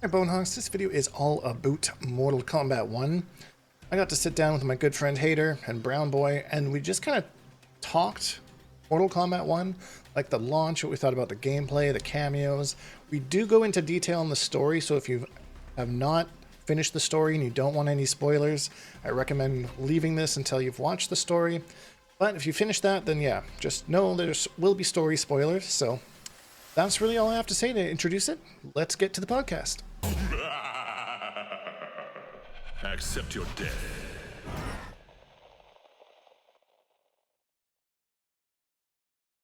Hi Bonehawks, this video is all about Mortal Kombat 1. I got to sit down with my good friend Hatyr and Brown Boy, and we just kind of talked Mortal Kombat 1, like the launch, what we thought about the gameplay, the cameos. We do go into detail on the story, so if you have not finished the story and you don't want any spoilers, I recommend leaving this until you've watched the story. But if you finish that, then yeah, just know there will be story spoilers, so that's really all I have to say to introduce it. Let's get to the podcast. Accept your death.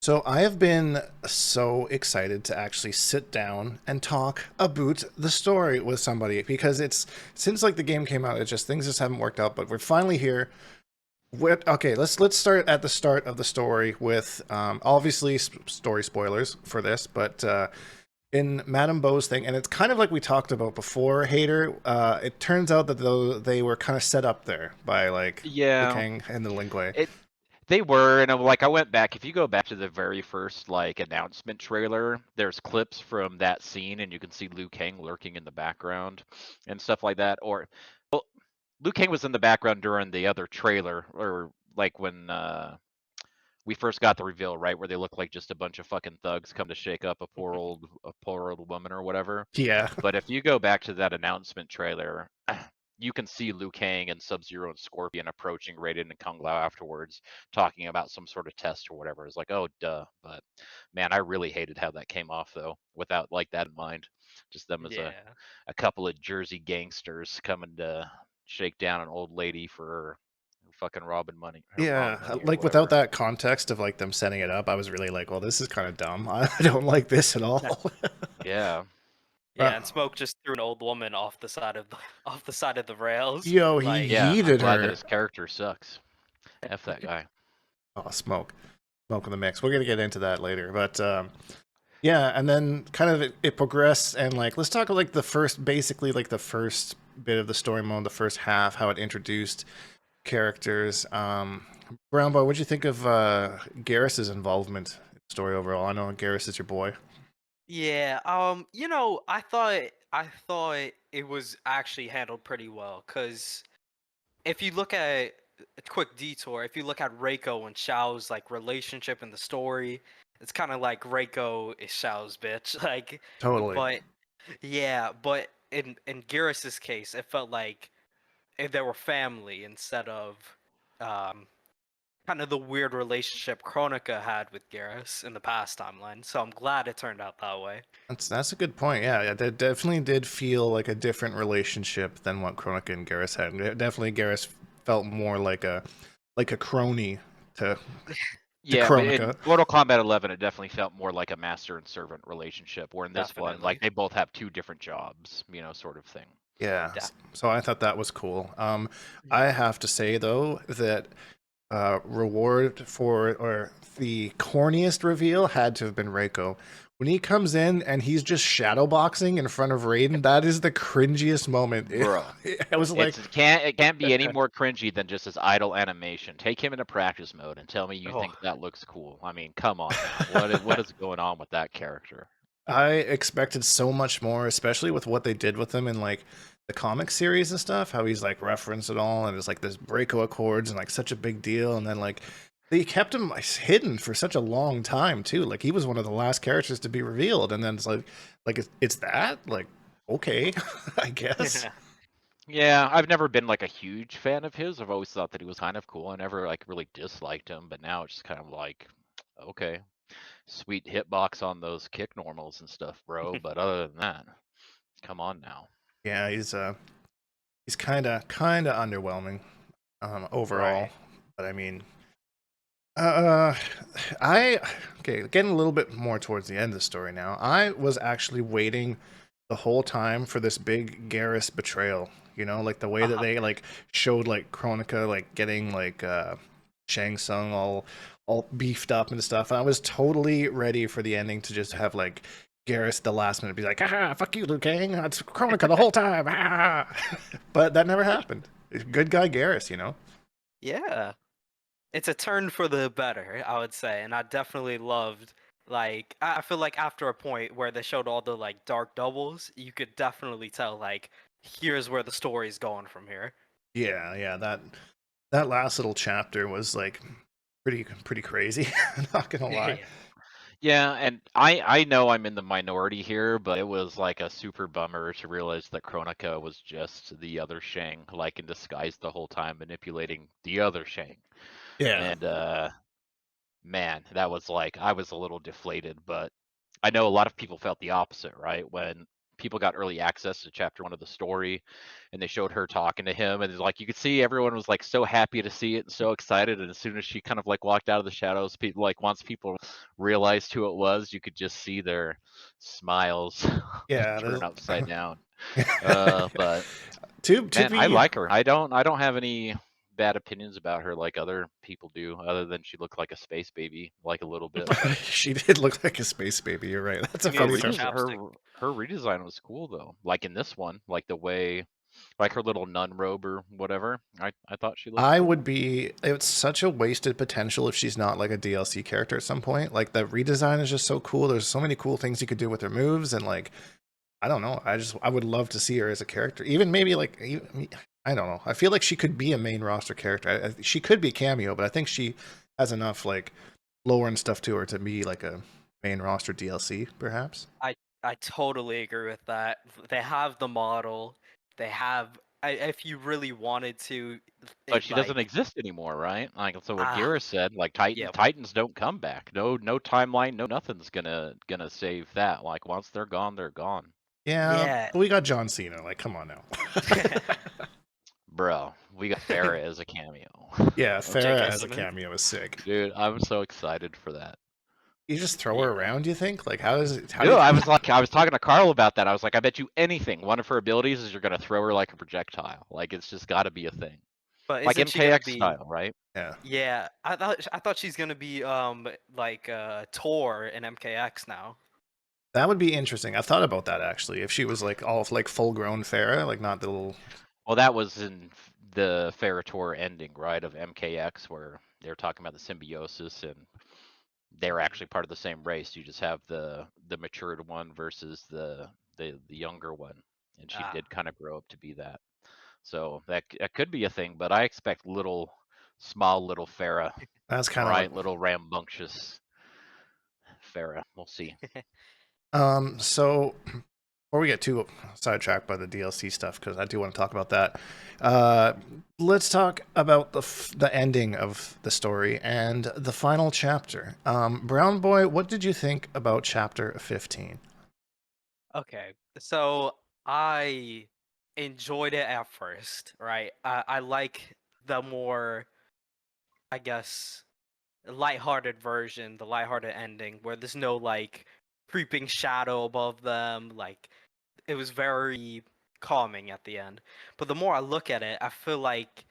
So I have been so excited to actually sit down and talk about the story with somebody because it's since like the game came out, things just haven't worked out. But we're finally here. Okay, let's start at the start of the story with obviously story spoilers for this, but in Madame Bo's thing, and it's kind of like we talked about before, Hatyr. It turns out that they were kind of set up there by like Liu Yeah, Kang and the Lingwei. they were, and I went back. If you go back to the very first like announcement trailer, there's clips from that scene, and you can see Liu Kang lurking in the background and stuff like that. Or, well, Liu Kang was in the background during the other trailer, or like when we first got the reveal, right, where they look like just a bunch of fucking thugs come to shake up a poor old woman or whatever. Yeah, But if you go back to that announcement trailer, you can see Liu Kang and Sub-Zero and Scorpion approaching Raiden and Kung Lao afterwards, talking about some sort of test or whatever. It's like, oh, duh. But man, I really hated how that came off though, without like that in mind. Just them as Yeah. a couple of Jersey gangsters coming to shake down an old lady for her fucking robbing money, her yeah. wrong money or Like without whatever. that context of like them setting it up, I was really like, well, this is kind of dumb. I don't like this at all. Yeah. Yeah, and Smoke just threw an old woman off the side of the off the side of the rails. Yo, he Like, Yeah, I'm yeeted glad that her. his character sucks. F that guy. Oh, smoke in the mix. We're gonna get into that later, but yeah. And then kind of it progressed, and like let's talk about like basically like the first bit of the story mode, the first half, how it introduced characters. Brown Boy, what'd you think of Garrus's involvement in the story overall? I know Garrus is your boy. yeah, I thought it was actually handled pretty well, cause if you look at a quick detour, if you look at Reiko and Xiao's like relationship in the story, it's kind of like Reiko is Xiao's bitch. Like, Totally. but yeah, but in Garrus's case, it felt like they were family instead of um kind of the weird relationship Chronica had with Garrus in the past timeline. So I'm glad it turned out that way. That's a good point. Yeah, that definitely did feel like a different relationship than what Kronika and Garrus had. Definitely, Garrus felt more like a crony to Yeah, but in Kronika. Mortal Kombat 11, it definitely felt more like a master and servant relationship. Where in this one, like Definitely. they both have two different jobs, sort of thing. Yeah, Yeah. so I thought that was cool. Mhm. I have to say though that reward for or the corniest reveal had to have been Reiko. When he comes in and he's just shadowboxing in front of Raiden, that is the cringiest moment. Bro, I was like, it can't be any more cringy than just his idle animation. Take him into practice mode and tell me you Oh. think that looks cool. I mean, come on now. What is going on with that character? I expected so much more, especially with what they did with him in like the comic series and stuff. How he's like referenced it all, and it's like this Breako Accords and like such a big deal. And then like they kept him hidden for such a long time too. Like he was one of the last characters to be revealed, and then it's like it's that like okay, I guess. Yeah, I've never been like a huge fan of his. I've always thought that he was kind of cool. I never like really disliked him, but now it's just kind of like, okay, sweet hitbox on those kick normals and stuff, bro. But other than that, come on now. Yeah, he's kind of underwhelming overall, Right. but I mean. Uh, I okay, getting a little bit more towards the end of the story now. I was actually waiting the whole time for this big Garrus betrayal. You know, like the way that Uh-huh. they like showed like Kronika like getting like Shang Tsung all beefed up and stuff. And I was totally ready for the ending to just have like Garrus the last minute be like, ah, fuck you, Liu Kang. It's Kronika the whole time. Ah. But that never happened. Good guy Garrus, you know. Yeah. It's a turn for the better, I would say, and I definitely loved Like I feel like after a point where they showed all the like dark doubles, you could definitely tell like here's where the story's going from here. Yeah, that last little chapter was like pretty crazy. Not gonna lie. Yeah. Yeah, and I know I'm in the minority here, but it was like a super bummer to realize that Kronika was just the other Shang, like in disguise the whole time, manipulating the other Shang. Yeah. And man, that was like I was a little deflated, but I know a lot of people felt the opposite, right? When people got early access to chapter 1 of the story and they showed her talking to him, and like you could see everyone was like so happy to see it and so excited, and as soon as she kind of like walked out of the shadows, people like once people realized who it was, you could just see their smiles Yeah. turn upside down. There's... But to man, I be... like her. I don't have any bad opinions about her like other people do, other than she looked like a space baby, like a little bit. But She did look like a space baby. You're right. That's She a her funny needs some term. chapstick. redesign was cool though. Like in this one, like the way, like her little nun robe or whatever. I thought she looked I cool. would be... It's such a wasted potential if she's not like a DLC character at some point. Like the redesign is just so cool. There's so many cool things you could do with her moves, and like I don't know. I would love to see her as a character. Even maybe like I don't know. I feel like she could be a main roster character. She could be a cameo, but I think she has enough like lore and stuff to her to be like a main roster DLC, perhaps. I totally agree with that. They have the model. They have if you really wanted to But it she doesn't like exist anymore, right? Like so what ah Gira said, like yeah. Titans don't come back. No timeline, no nothing's gonna save that. Like once they're gone, they're gone. Yeah, Yeah. but we got John Cena. Like, come on now. Bro, we got Farrah as a cameo. Yeah, Farrah J.K. as a Simmons. cameo is sick. Dude, I'm so excited for that. You just throw her Yeah. around. You think? Like, how does it? How do No, you? I was talking to Carl about that. I was like, I bet you anything, one of her abilities is you're gonna throw her like a projectile. Like it's just gotta be a thing. But Like isn't she gonna MKX be style, right? Yeah, yeah, I thought she's gonna be like Tor in MKX now. that would be interesting. I've thought about that actually. If she was like all like full grown Farrah, like not the little... Well, that was in the Ferritor ending, right, of MKX, where they're talking about the symbiosis, and they're actually part of the same race. You just have the matured one versus the younger one, and she Ah. did kind of grow up to be that. So that could be a thing, but I expect small little Farah, That's kind of like... right? Little rambunctious Farah. We'll see. So before we get too sidetracked by the DLC stuff, because I do want to talk about that, let's talk about the ending of the story and the final chapter. Brown Boy, what did you think about chapter 15? Okay, so I enjoyed it at first, right? I like the more, I guess, lighthearted version, the lighthearted ending, where there's no like creeping shadow above them. Like it was very calming at the end. But the more I look at it, I feel like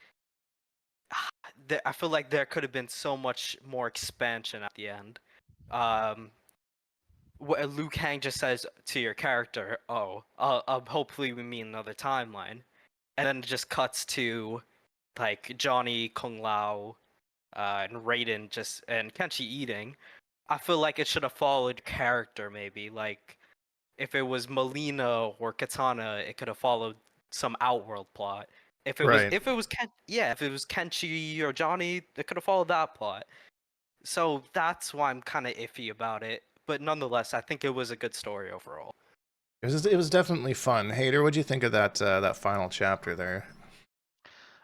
there could have been so much more expansion at the end. Um, Liu Kang just says to your character, "Oh, hopefully we meet another timeline," and then it just cuts to like Johnny, Kung Lao, and Raiden and Kenshi eating. I feel like it should have followed character maybe. Like if it was Melina or Katana, it could have followed some outworld plot. Right. If it was Kenshi or Johnny, it could have followed that plot. So that's why I'm kind of iffy about it. But nonetheless, I think it was a good story overall. It was definitely fun. Hater, what'd you think of that final chapter there?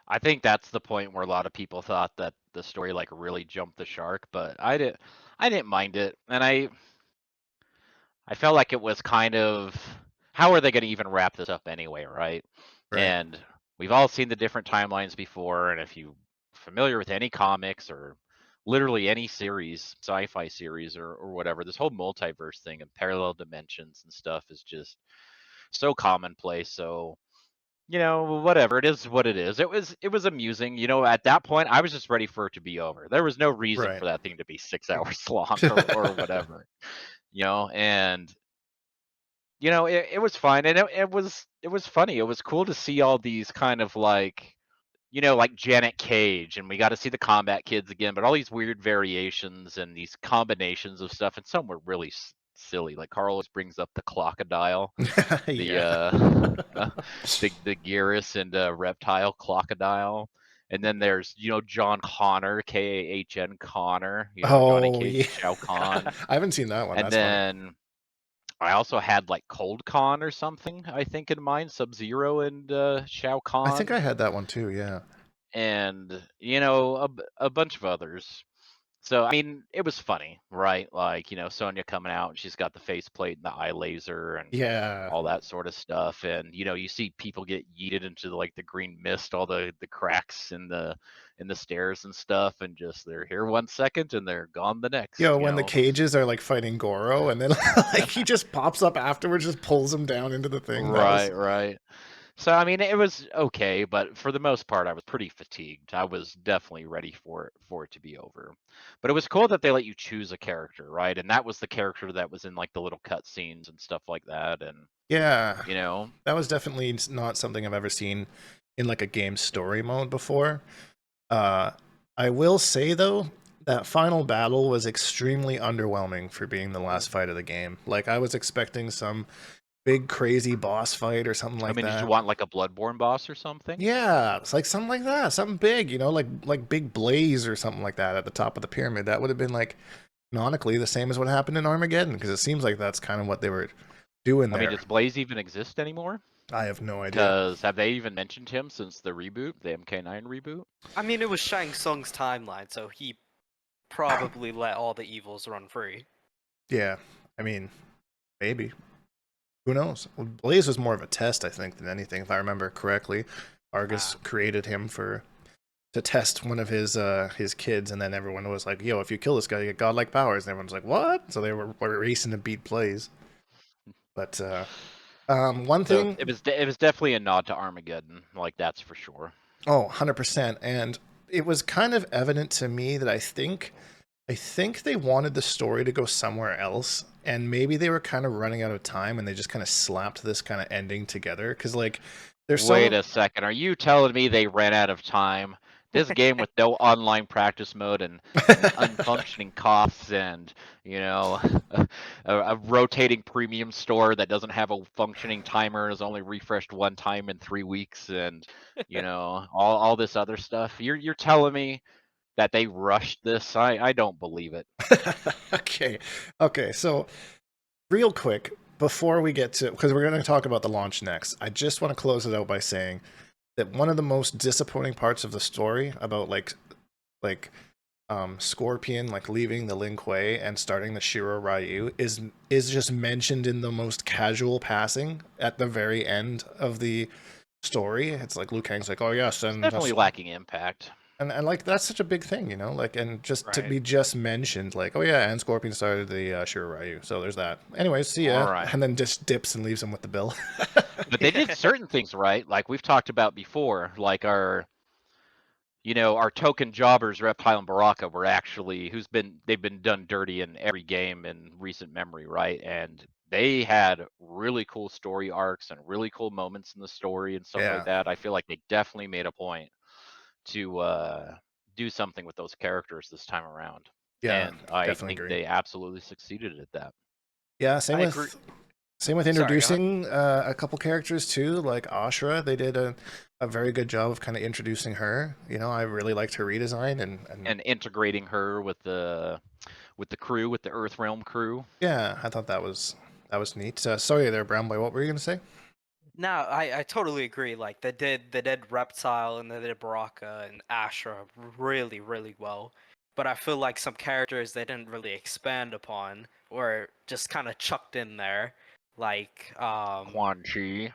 I think that's the point where a lot of people thought that the story like really jumped the shark, but I didn't mind it. And I felt like it was kind of, how are they going to even wrap this up anyway, right? Right. And we've all seen the different timelines before, and if you're familiar with any comics or literally any series, sci-fi series or whatever, this whole multiverse thing and parallel dimensions and stuff is just so commonplace. So whatever, it is what it is. It was amusing. At that point, I was just ready for it to be over. There was no reason Right. for that thing to be 6 hours long or whatever. And it was fine, and it was funny. It was cool to see all these kind of like like Janet Cage, and we got to see the Combat Kids again, but all these weird variations and these combinations of stuff, and some were really silly. Like Carl always brings up the Crocodile, the Yeah. the Gearus and Reptile Crocodile, and then there's John Connor, Kahn Connor, Johnny Oh Cage yeah. and Shao Kahn, I haven't seen that one. and That's funny. then I also had like Cold Con or something, I think, in mind. Sub Zero and Shao I think I Kahn, had that one too. Yeah. and a bunch of others. So I mean, it was funny, right? Like Sonya coming out, and she's got the faceplate and the eye laser and Yeah. all that sort of stuff, and you see people get yeeted into like the green mist, all the cracks in the stairs and stuff, and just they're here 1 second and they're gone the next. Yo, when the cages are like fighting Goro, and then like he just pops up afterwards, just pulls him down into the thing. That was Right. So I mean, it was okay, but for the most part, I was pretty fatigued. I was definitely ready for it to be over. But it was cool that they let you choose a character, right? And that was the character that was in like the little cutscenes and stuff like that. And yeah. you know, That was definitely not something I've ever seen in like a game story mode before. Uh, I will say though, that final battle was extremely underwhelming for being the last fight of the game. Like I was expecting some big crazy boss fight or something I like mean, did you that. want like a Bloodborne boss or something? Yeah, it's like something like that, something big, like Big Blaze or something like that at the top of the pyramid. That would have been like canonically the same as what happened in Armageddon, because it seems like that's kind of what they were doing I mean, there. does Blaze even exist anymore? I have no idea. Because have they even mentioned him since the reboot, the MK9 reboot? I mean, it was Shang Tsung's timeline, so he probably let all the evils run free. Yeah, I mean, maybe. Who knows? Well, Blaze was more of a test, I think, than anything, if I remember correctly. Argus created him to test one of his kids, and then everyone was like, "Yo, if you kill this guy, you get godlike powers." And everyone's like, "What?" So they were racing to beat Blaze. But one So thing, it was definitely a nod to Armageddon, like that's for sure. oh, 100%, and it was kind of evident to me that I think they wanted the story to go somewhere else, and maybe they were kind of running out of time, and they just kind of slapped this kind of ending together. Because like, there's Wait so a second. Are you telling me they ran out of time? This game with no online practice mode and unfunctioning costs and a rotating premium store that doesn't have a functioning timer, is only refreshed one time in 3 weeks, and all this other stuff. You're telling me that they rushed this? I don't believe it. okay. So real quick before we get to, because we're going to talk about the launch next, I just want to close it out by saying that one of the most disappointing parts of the story about like Scorpion like leaving the Lin Kuei and starting the Shiro Ryu is just mentioned in the most casual passing at the very end of the story. It's like Liu Kang's like, "Oh yes," It's and definitely lacking impact. and like that's such a big thing, like, and just to Right. be just mentioned, like, "Oh yeah," and Scorpion started the Shiro Ryu. So there's that. Anyways, see ya, All right. and then just dips and leaves him with the bill. But they did certain things right, like we've talked about before, like our token jobbers, Reptile and Baraka, were actually they've been done dirty in every game in recent memory, right? And they had really cool story arcs and really cool moments in the story and stuff like Yeah, that. I feel like they definitely made a point to do something with those characters this time around. yeah, And I definitely think agree. they absolutely succeeded at that. Yeah, I agree. same with Sorry, go ahead. introducing a couple characters too, like Ashra. They did a very good job of kind of introducing her. I really liked her redesign, and And integrating her with the crew, with the Earthrealm crew. yeah, I thought that was neat. Sorry there, Brown Boy. What were you gonna say? No, I totally agree. Like they did Reptile and they did Baraka and Astra really well. But I feel like some characters they didn't really expand upon or just kind of chucked in there, like Quan Chi.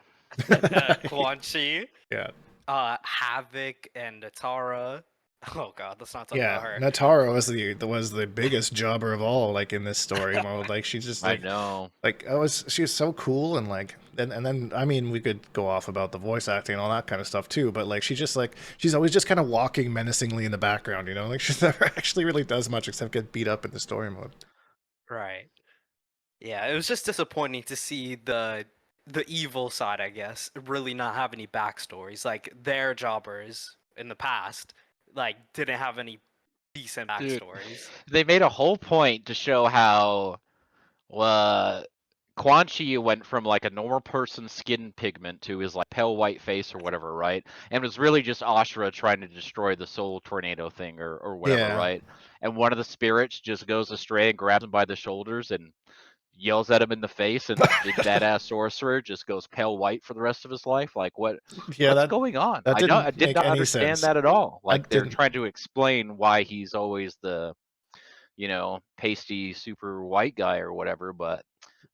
Quan Chi, Yeah. Havoc and Natara. Oh god, let's not talk about Yeah, her. Natara was the biggest jobber of all, like in this story mode. Like she's just I know. she was so cool, and like and then I mean we could go off about the voice acting and all that kind of stuff too, but like she's always just kind of walking menacingly in the background, like she never actually really does much except get beat up in the story mode. Right. Yeah, it was just disappointing to see the evil side, I guess, really not have any backstories. Like their jobbers in the past, like didn't have any decent Dude, backstories. they made a whole point to show how Quan Chi went from like a normal person's skin pigment to his like pale white face or whatever, right? And it was really just Ashura trying to destroy the soul tornado thing or whatever, Yeah. right? And one of the spirits just goes astray and grabs him by the shoulders and yells at him in the face, and the big badass sorcerer just goes pale white for the rest of his life. Like Yeah, what's going on? that I didn't did make not any understand sense. that at all. I Like they're didn't. trying to explain why he's always the pasty super white guy or whatever, but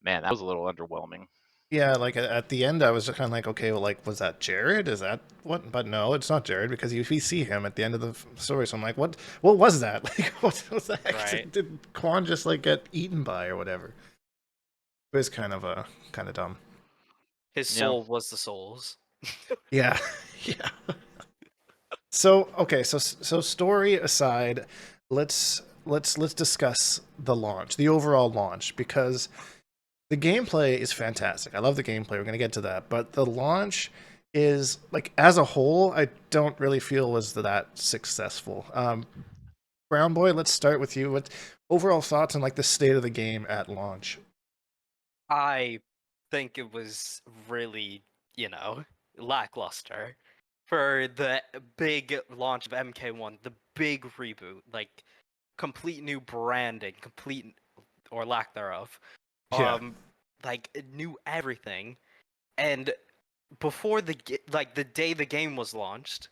man, that was a little underwhelming. Yeah, like at the end, I was just kind of like, okay, well, like, was that Jared? Is that what? But no, it's not Jared because we see him at the end of the story. So I'm like, what? What was that? Like, what was the heck? Right. Did Quan just like get eaten by or whatever? It was kind of dumb. His Yeah. soul was the souls. Yeah, yeah. So okay, so story aside, let's discuss the launch, the overall launch, because the gameplay is fantastic. I love the gameplay. We're gonna get to that, but the launch is like as a whole, I don't really feel was that successful. Brown Boy, let's start with you. What overall thoughts on like the state of the game at launch? I think it was really, lackluster for the big launch of MK1, the big reboot, like complete new branding, complete or lack thereof. Yeah, Like new everything. And before the day the game was launched,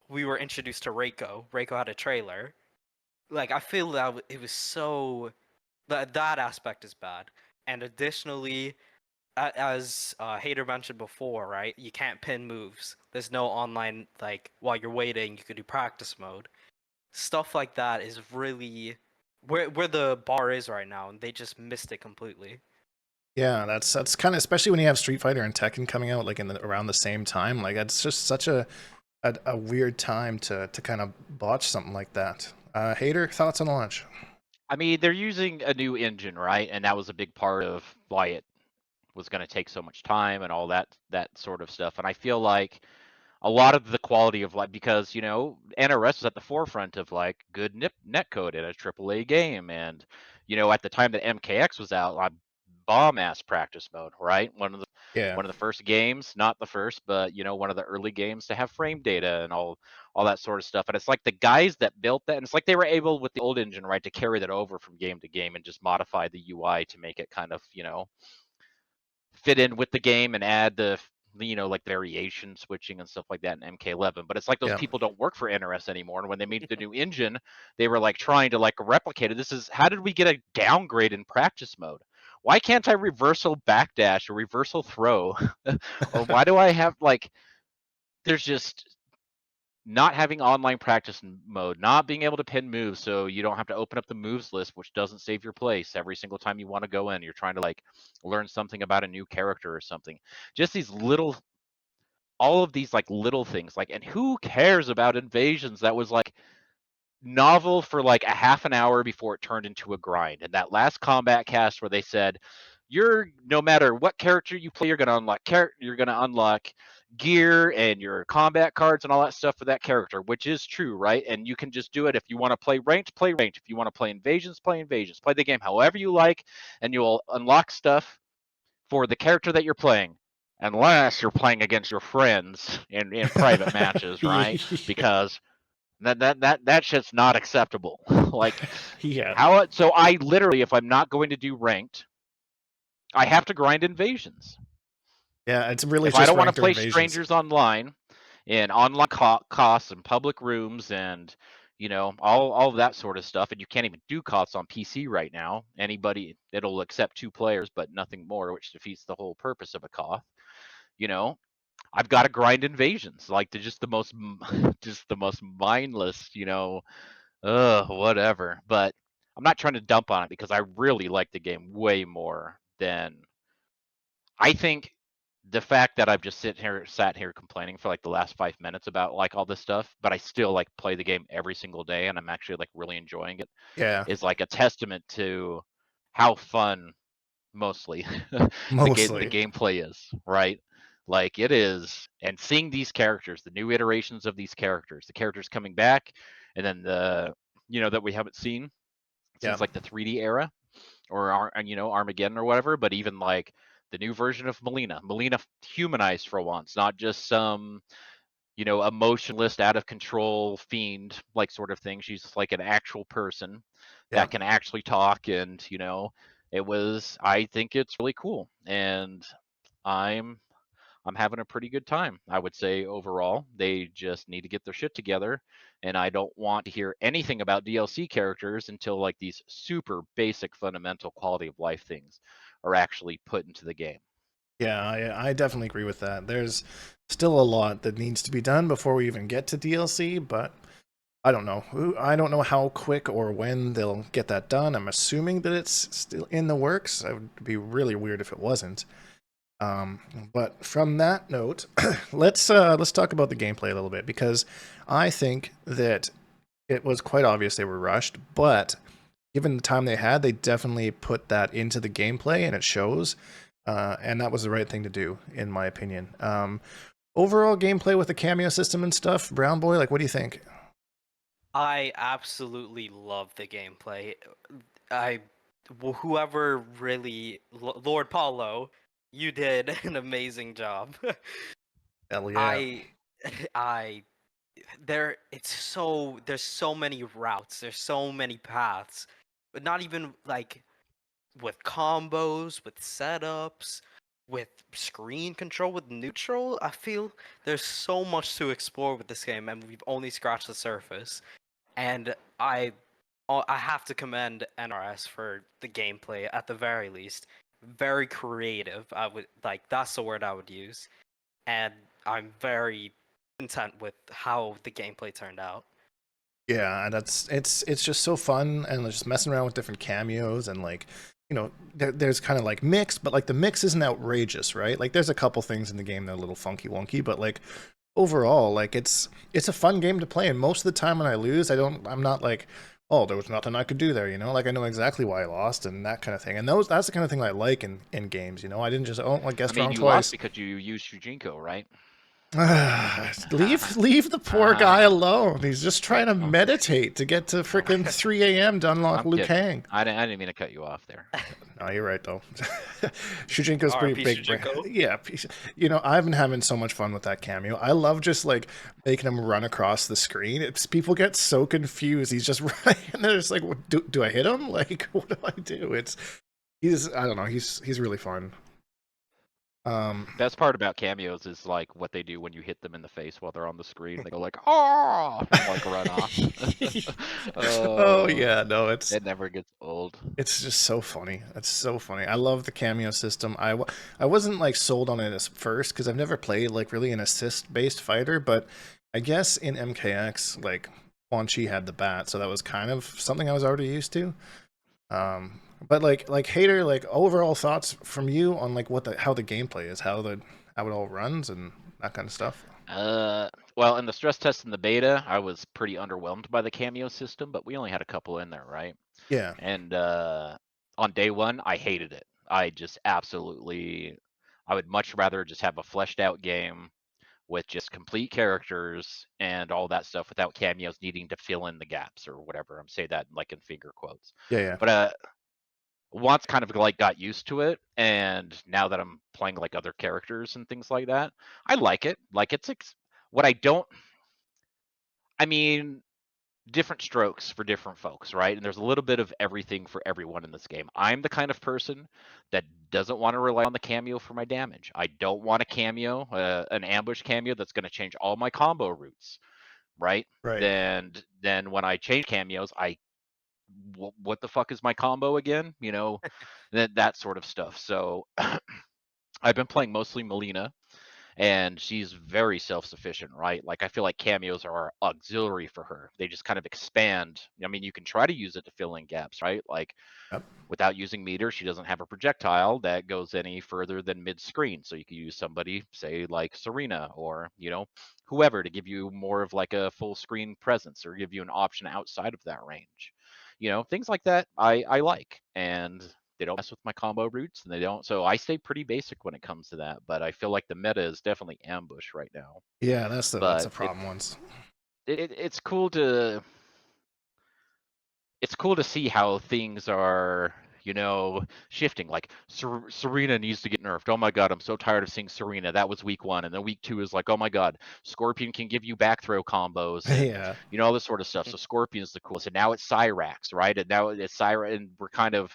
we were introduced to Reiko. Reiko had a trailer. Like I feel that it was so that aspect is bad. And additionally, as Hatyr mentioned before, right? You can't pin moves. There's no online like while you're waiting, you can do practice mode. Stuff like that is really where the bar is right now, and they just missed it completely. yeah, that's kind of especially when you have Street Fighter and Tekken coming out like around the same time. Like that's just such a weird time to kind of botch something like that. Hater, thoughts on launch? I mean, they're using a new engine, right? And that was a big part of why it was going to take so much time and all that sort of stuff. And I feel like a lot of the quality of like because NRS was at the forefront of like good netcode in a AAA game, and at the time that MKX was out, like bomb ass practice mode, right? Yeah, One of the first games, not the first, but one of the early games to have frame data and all that sort of stuff. And it's like the guys that built that, and it's like they were able with the old engine, right, to carry that over from game to game and just modify the UI to make it kind of fit in with the game and add the like variation switching and stuff like that in MK11. But it's like those yeah. people don't work for NRS anymore. And when they made the new engine, they were like trying to like replicate it. This is how did we get a downgrade in practice mode? Why can't I reversal backdash or reversal throw? Or why do I have like there's just not having online practice mode, not being able to pin moves so you don't have to open up the moves list, which doesn't save your place every single time you want to go in. You're trying to like learn something about a new character or something. Just all of these like little things. Like, and who cares about invasions? That was like novel for like a half an hour before it turned into a grind. And that last combat cast where they said, you're no matter what character you play, you're gonna unlock gear and your combat cards and all that stuff for that character, which is true, right? And you can just do it if you want to play ranked, play ranked. If you want to play invasions, play invasions. Play the game however you like, and you'll unlock stuff for the character that you're playing. Unless you're playing against your friends in private matches, right? Because that shit's not acceptable. Like Yeah, so I literally, if I'm not going to do ranked, I have to grind invasions. yeah. It's really If I just don't want to ranked or play invasions. strangers online in online costs and public rooms and all of that sort of stuff, and you can't even do costs on PC right now. Anybody it'll accept 2 players, but nothing more, which defeats the whole purpose of a cost. You know, I've got to grind invasions, like just just the most mindless, whatever. But I'm not trying to dump on it because I really like the game way more than I think the fact that I've just sat here complaining for like the last 5 minutes about like all this stuff, but I still like play the game every single day and I'm actually like really enjoying it Yeah, is like a testament to how fun mostly the mostly. gameplay is, right? Like it is, and seeing these characters, the new iterations of these characters, the characters coming back, and then the that we haven't seen Yeah. since like the 3D era or Armageddon or whatever, but even like the new version of Melina humanized for once, not just some emotionless, out of control fiend like sort of thing. She's like an actual person Yeah. that can actually talk, and I think it's really cool, and I'm I'm having a pretty good time. I would say overall, they just need to get their shit together, and I don't want to hear anything about DLC characters until like these super basic fundamental quality of life things are actually put into the game. Yeah, I definitely agree with that. There's still a lot that needs to be done before we even get to DLC, but I don't know. I don't know how quick or when they'll get that done. I'm assuming that it's still in the works. It would be really weird if it wasn't. But from that note, let's talk about the gameplay a little bit, because I think that it was quite obvious they were rushed, but given the time they had, they definitely put that into the gameplay, and it shows. And that was the right thing to do, in my opinion. Overall gameplay with the cameo system and stuff, Brown Boy, like, what do you think? I absolutely love the gameplay. I, whoever really, Lord Paulo, you did an amazing job. Hell yeah. I, I, there's so many routes, there's so many paths, but not even like with combos, with setups, with screen control, with neutral. I feel there's so much to explore with this game, and we've only scratched the surface. And I have to commend NRS for the gameplay at the very least. Very creative. I would like that's the word I would use. And I'm very content with how the gameplay turned out. Yeah, and it's just so fun, and just messing around with different cameos, and like, there's kind of like mix, but like the mix isn't outrageous, right? Like there's a couple things in the game that are a little funky wonky, but like overall, like it's a fun game to play, and most of the time when I lose, I'm not like, oh, there was nothing I could do there, like I know exactly why I lost and that kind of thing. And that's the kind of thing I like in games, I didn't just, oh, I I guessed mean, wrong you lost twice. because you used Shujinko, right? Leave the poor guy alone. He's just trying to I'm kidding. meditate to get to freaking 3 a.m. to unlock I'm Liu kidding. Kang. I didn't mean to cut you off there. No, you're right though. Shujinko's pretty RP big brain. Shujinko. Yeah, I've been having so much fun with that cameo. I love just like making him run across the screen. People get so confused. He's just running, and they're just like, "Do I hit him? Like, what do I do?" I don't know. He's really fun. Best part about cameos is like what they do when you hit them in the face while they're on the screen. They go like, "Oh!" and like run off. Oh Oh, yeah, no, it never gets old. it's just so funny. It's so funny. I love the cameo system. I wasn't like sold on it at first because I've never played like really an assist based fighter, but I guess in MKX like Quan Chi had the bat, so that was kind of something I was already used to. But like Hatyr, like overall thoughts from you on like how the gameplay is, how it all runs and that kind of stuff. Well, in the stress test in the beta, I was pretty underwhelmed by the cameo system, but we only had a couple in there, right? Yeah. And on day one, I hated it. I just absolutely, I would much rather just have a fleshed out game with just complete characters and all that stuff without cameos needing to fill in the gaps or whatever. I'm saying that like in finger quotes. Yeah, yeah. But once kind of like got used to it, and now that I'm playing like other characters and things like that, I like it. Like what I don't, I mean, different strokes for different folks, right? And there's a little bit of everything for everyone in this game. I'm the kind of person that doesn't want to rely on the cameo for my damage. I don't want a cameo, an ambush cameo that's going to change all my combo routes, right? Right. Then when I change cameos, what the fuck is my combo again? That sort of stuff. So I've been playing mostly Melina, and she's very self-sufficient, right? Like I feel like cameos are auxiliary for her. They just kind of expand. I mean, you can try to use it to fill in gaps, right? Like Yep. without using meter, she doesn't have a projectile that goes any further than mid-screen. So you could use somebody, say like Serena or, whoever to give you more of like a full screen presence or give you an option outside of that range. Things like that I like. And they don't mess with my combo roots, and they don't. So I stay pretty basic when it comes to that. But I feel like the meta is definitely ambush right now. Yeah, that's the But problem once. it's cool to see how things are, shifting. Like Serena needs to get nerfed. Oh my god, I'm so tired of seeing Serena. That was week 1, and then week 2 is like, oh my god, Scorpion can give you back throw combos and Yeah. all this sort of stuff. So Scorpion's the coolest, and now it's Cyrax, right? And now it's Cyrax, and we're kind of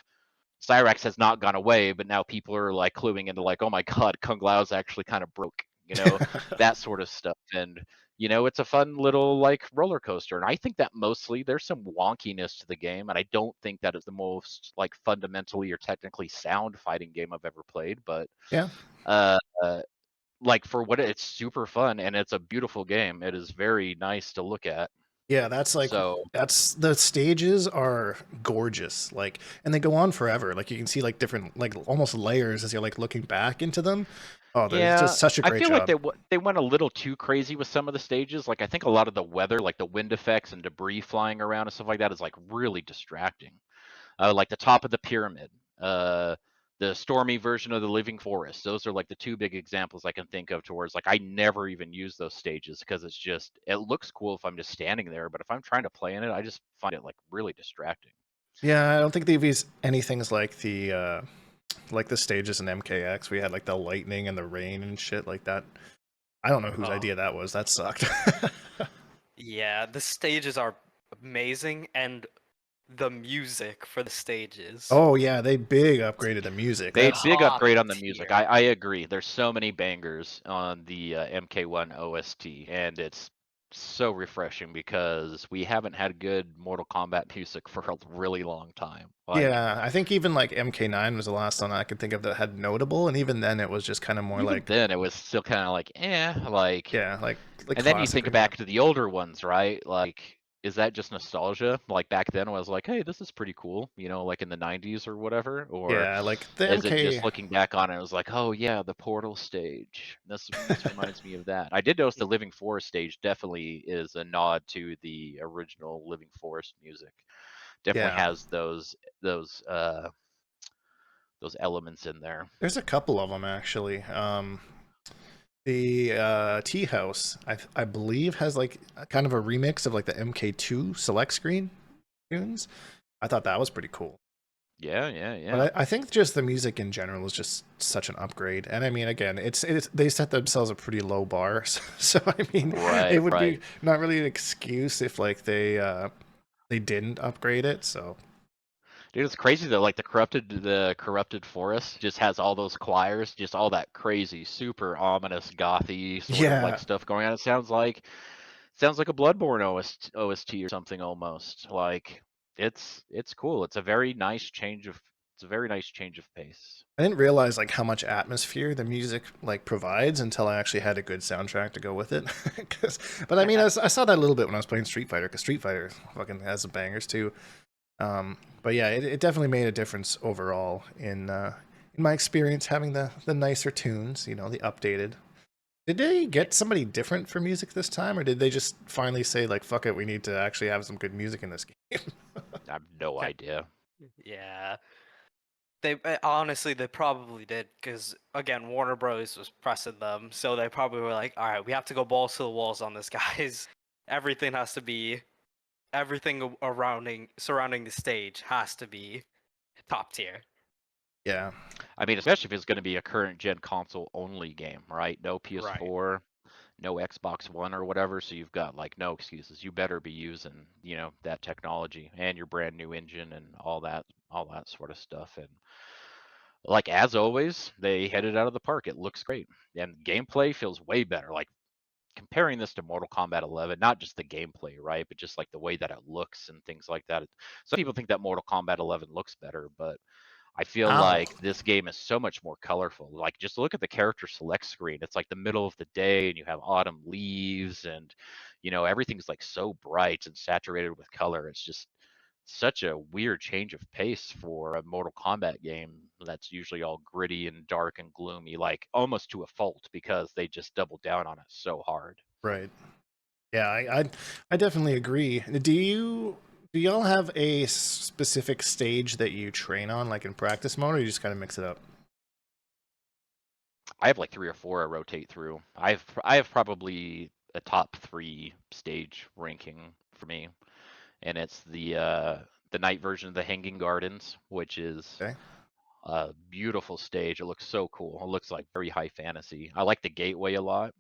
Cyrax has not gone away, but now people are like cluing into like, oh my god, Kung Lao's actually kind of broke, that sort of stuff. And it's a fun little like roller coaster. And I think that mostly there's some wonkiness to the game, and I don't think that is the most like fundamentally or technically sound fighting game I've ever played. But Yeah. uh, like for what it's super fun, and it's a beautiful game. It is very nice to look at. Yeah, that's the stages are gorgeous, like, and they go on forever. Like you can see like different, like almost layers as you're like looking back into them. Oh, it's Yeah, just such a I great feel like job. they went a little too crazy with some of the stages. Like I think a lot of the weather, like the wind effects and debris flying around and stuff like that, is like really distracting. Like the top of the pyramid, uh, the stormy version of the living forest. Those are like the 2 big examples I can think of towards like I never even use those stages because it looks cool if I'm just standing there, but if I'm trying to play in it, I just find it like really distracting. Yeah, I don't think they've used anything like the stages in MKX. We had like the lightning and the rain and shit like that. I don't know whose Oh. idea that was. That sucked. Yeah, the stages are amazing, and the music for the stages. Oh yeah, they big upgraded the music. They That's big Top upgrade on the music. tier. I agree. There's so many bangers on the MK1 OST, and it's so refreshing because we haven't had good Mortal Kombat music for a really long time. Like yeah. I think even like MK9 was the last one I could think of that had notable, and even then it was just kind of more even like then, it was still kind of like like. yeah, like And then you classic. think back to the older ones, right? Like, is that just nostalgia? Like back then, I was like, hey, this is pretty cool, like in the '90s or whatever. Or Yeah, like the is it MK. just looking back on it? It was like, oh yeah, the Portal stage. This reminds me of that. I did notice the Living Forest stage definitely is a nod to the original Living Forest music. Definitely Yeah, has those elements in there. there's a couple of them actually. The Tea House, I believe, has like kind of a remix of like the MK2 select screen tunes. I thought that was pretty cool. Yeah, yeah, yeah. But I think just the music in general is just such an upgrade. And I mean, again, it's they set themselves a pretty low bar. So I mean, Right, it would right. be not really an excuse if like they didn't upgrade it. So Dude, it's crazy though. Like the corrupted forest just has all those choirs, just all that crazy, super ominous, gothy sort of like yeah, stuff going on. It sounds like a Bloodborne OST or something almost. Like it's cool. It's a very nice change of pace. I didn't realize like how much atmosphere the music like provides until I actually had a good soundtrack to go with it. But I mean, I saw that a little bit when I was playing Street Fighter, because Street Fighter fucking has some bangers too. But yeah, it definitely made a difference overall in my experience having the nicer tunes, the updated. Did they get somebody different for music this time, or did they just finally say like, "Fuck it, we need to actually have some good music in this game"? I have no idea. Yeah. They honestly, they probably did, because again, Warner Bros was pressing them, so they probably were like, "All right, we have to go balls to the walls on this, guys. Everything has to be, everything surrounding the stage has to be top tier." Yeah, I mean, especially if it's going to be a current gen console only game, right? No Right. PS4, no Xbox One or whatever, so you've got like no excuses. You better be using, that technology and your brand new engine and all that sort of stuff. And like as always, they hit it out of the park. It looks great. And gameplay feels way better. Like comparing this to Mortal Kombat 11, not just the gameplay, right, but just like the way that it looks and things like that. Some people think that Mortal Kombat 11 looks better, but I feel ow, like this game is so much more colorful. Like just look at the character select screen. It's like the middle of the day and you have autumn leaves and everything's like so bright and saturated with color. It's just such a weird change of pace for a Mortal Kombat game that's usually all gritty and dark and gloomy, like almost to a fault because they just doubled down on it so hard. right? Yeah, I definitely agree. Do you Do y'all have a specific stage that you train on, like in practice mode, or you just kind of mix it up? I have like 3 or 4 I rotate through. I have probably a top 3 stage ranking for me, and it's the night version of the Hanging Gardens, which is Okay. a beautiful stage. It looks so cool. It looks like very high fantasy. I like the gateway a lot.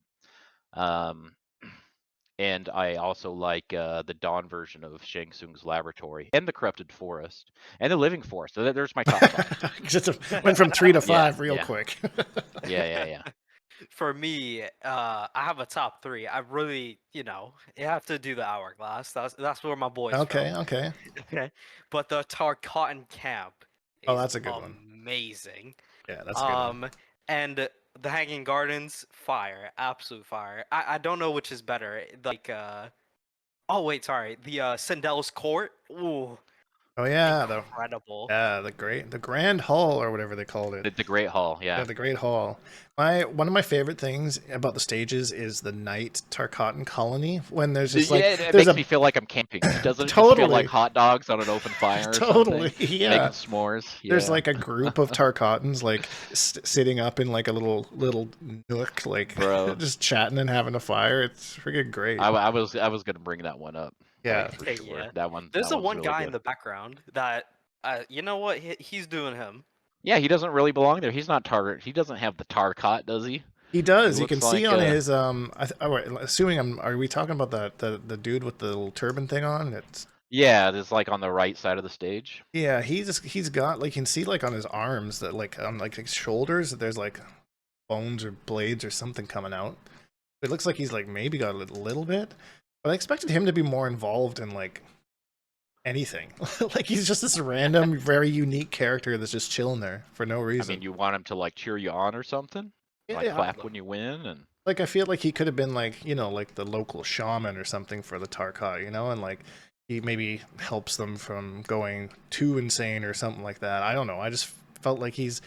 Um, and I also like the Dawn version of Shang Tsung's laboratory and the Corrupted Forest and the Living Forest. So there's my top 5. Just went from 3 to Yeah, 5 real yeah, quick. yeah. For me, I have a top 3. I really, you have to do the Hourglass. That's where my boys Okay, from. okay. Okay, but the Tarkatan camp Oh, is that's a good one. amazing. Yeah, that's a good one. And the Hanging Gardens, fire, absolute fire. I don't know which is better. Like, oh wait, sorry, the Sindel's Court. Ooh, Oh yeah, incredible. the Grand Hall or whatever they called it. The Great Hall, Yeah, yeah. the Great Hall. One of my favorite things about the stages is the night Tarkatan colony when there's just like Yeah, it there's makes a me feel like I'm camping. Doesn't it just feel like totally hot dogs on an open fire or totally something? yeah. Making s'mores. There's Yeah, like a group of Tarkatans like sitting up in like a little nook, like bro. just chatting and having a fire. It's freaking great. I was gonna bring that one up, Yeah, like for Hey, sure. yeah. There's That a one's one really guy in good. the background that, you know what? He's doing him. Yeah, he doesn't really belong there. He's not Target. He doesn't have the Tarkat, does he? he He does. You can looks see like on his assuming are we talking about the dude with the little turban thing on? It's yeah, it's like on the right side of the stage. yeah, he's got like you can see like on his arms that like on like his shoulders that there's like bones or blades or something coming out. It looks like he's like maybe got a little bit, but I expected him to be more involved in like anything. Like he's just this random, very unique character that's just chilling there for no I mean, reason. you want him to like cheer you on or something, like Yeah, clap when you win, and like I feel like he could have been like like the local shaman or something for the Tarkat, and like he maybe helps them from going too insane or something like that. I don't know. I just felt like he's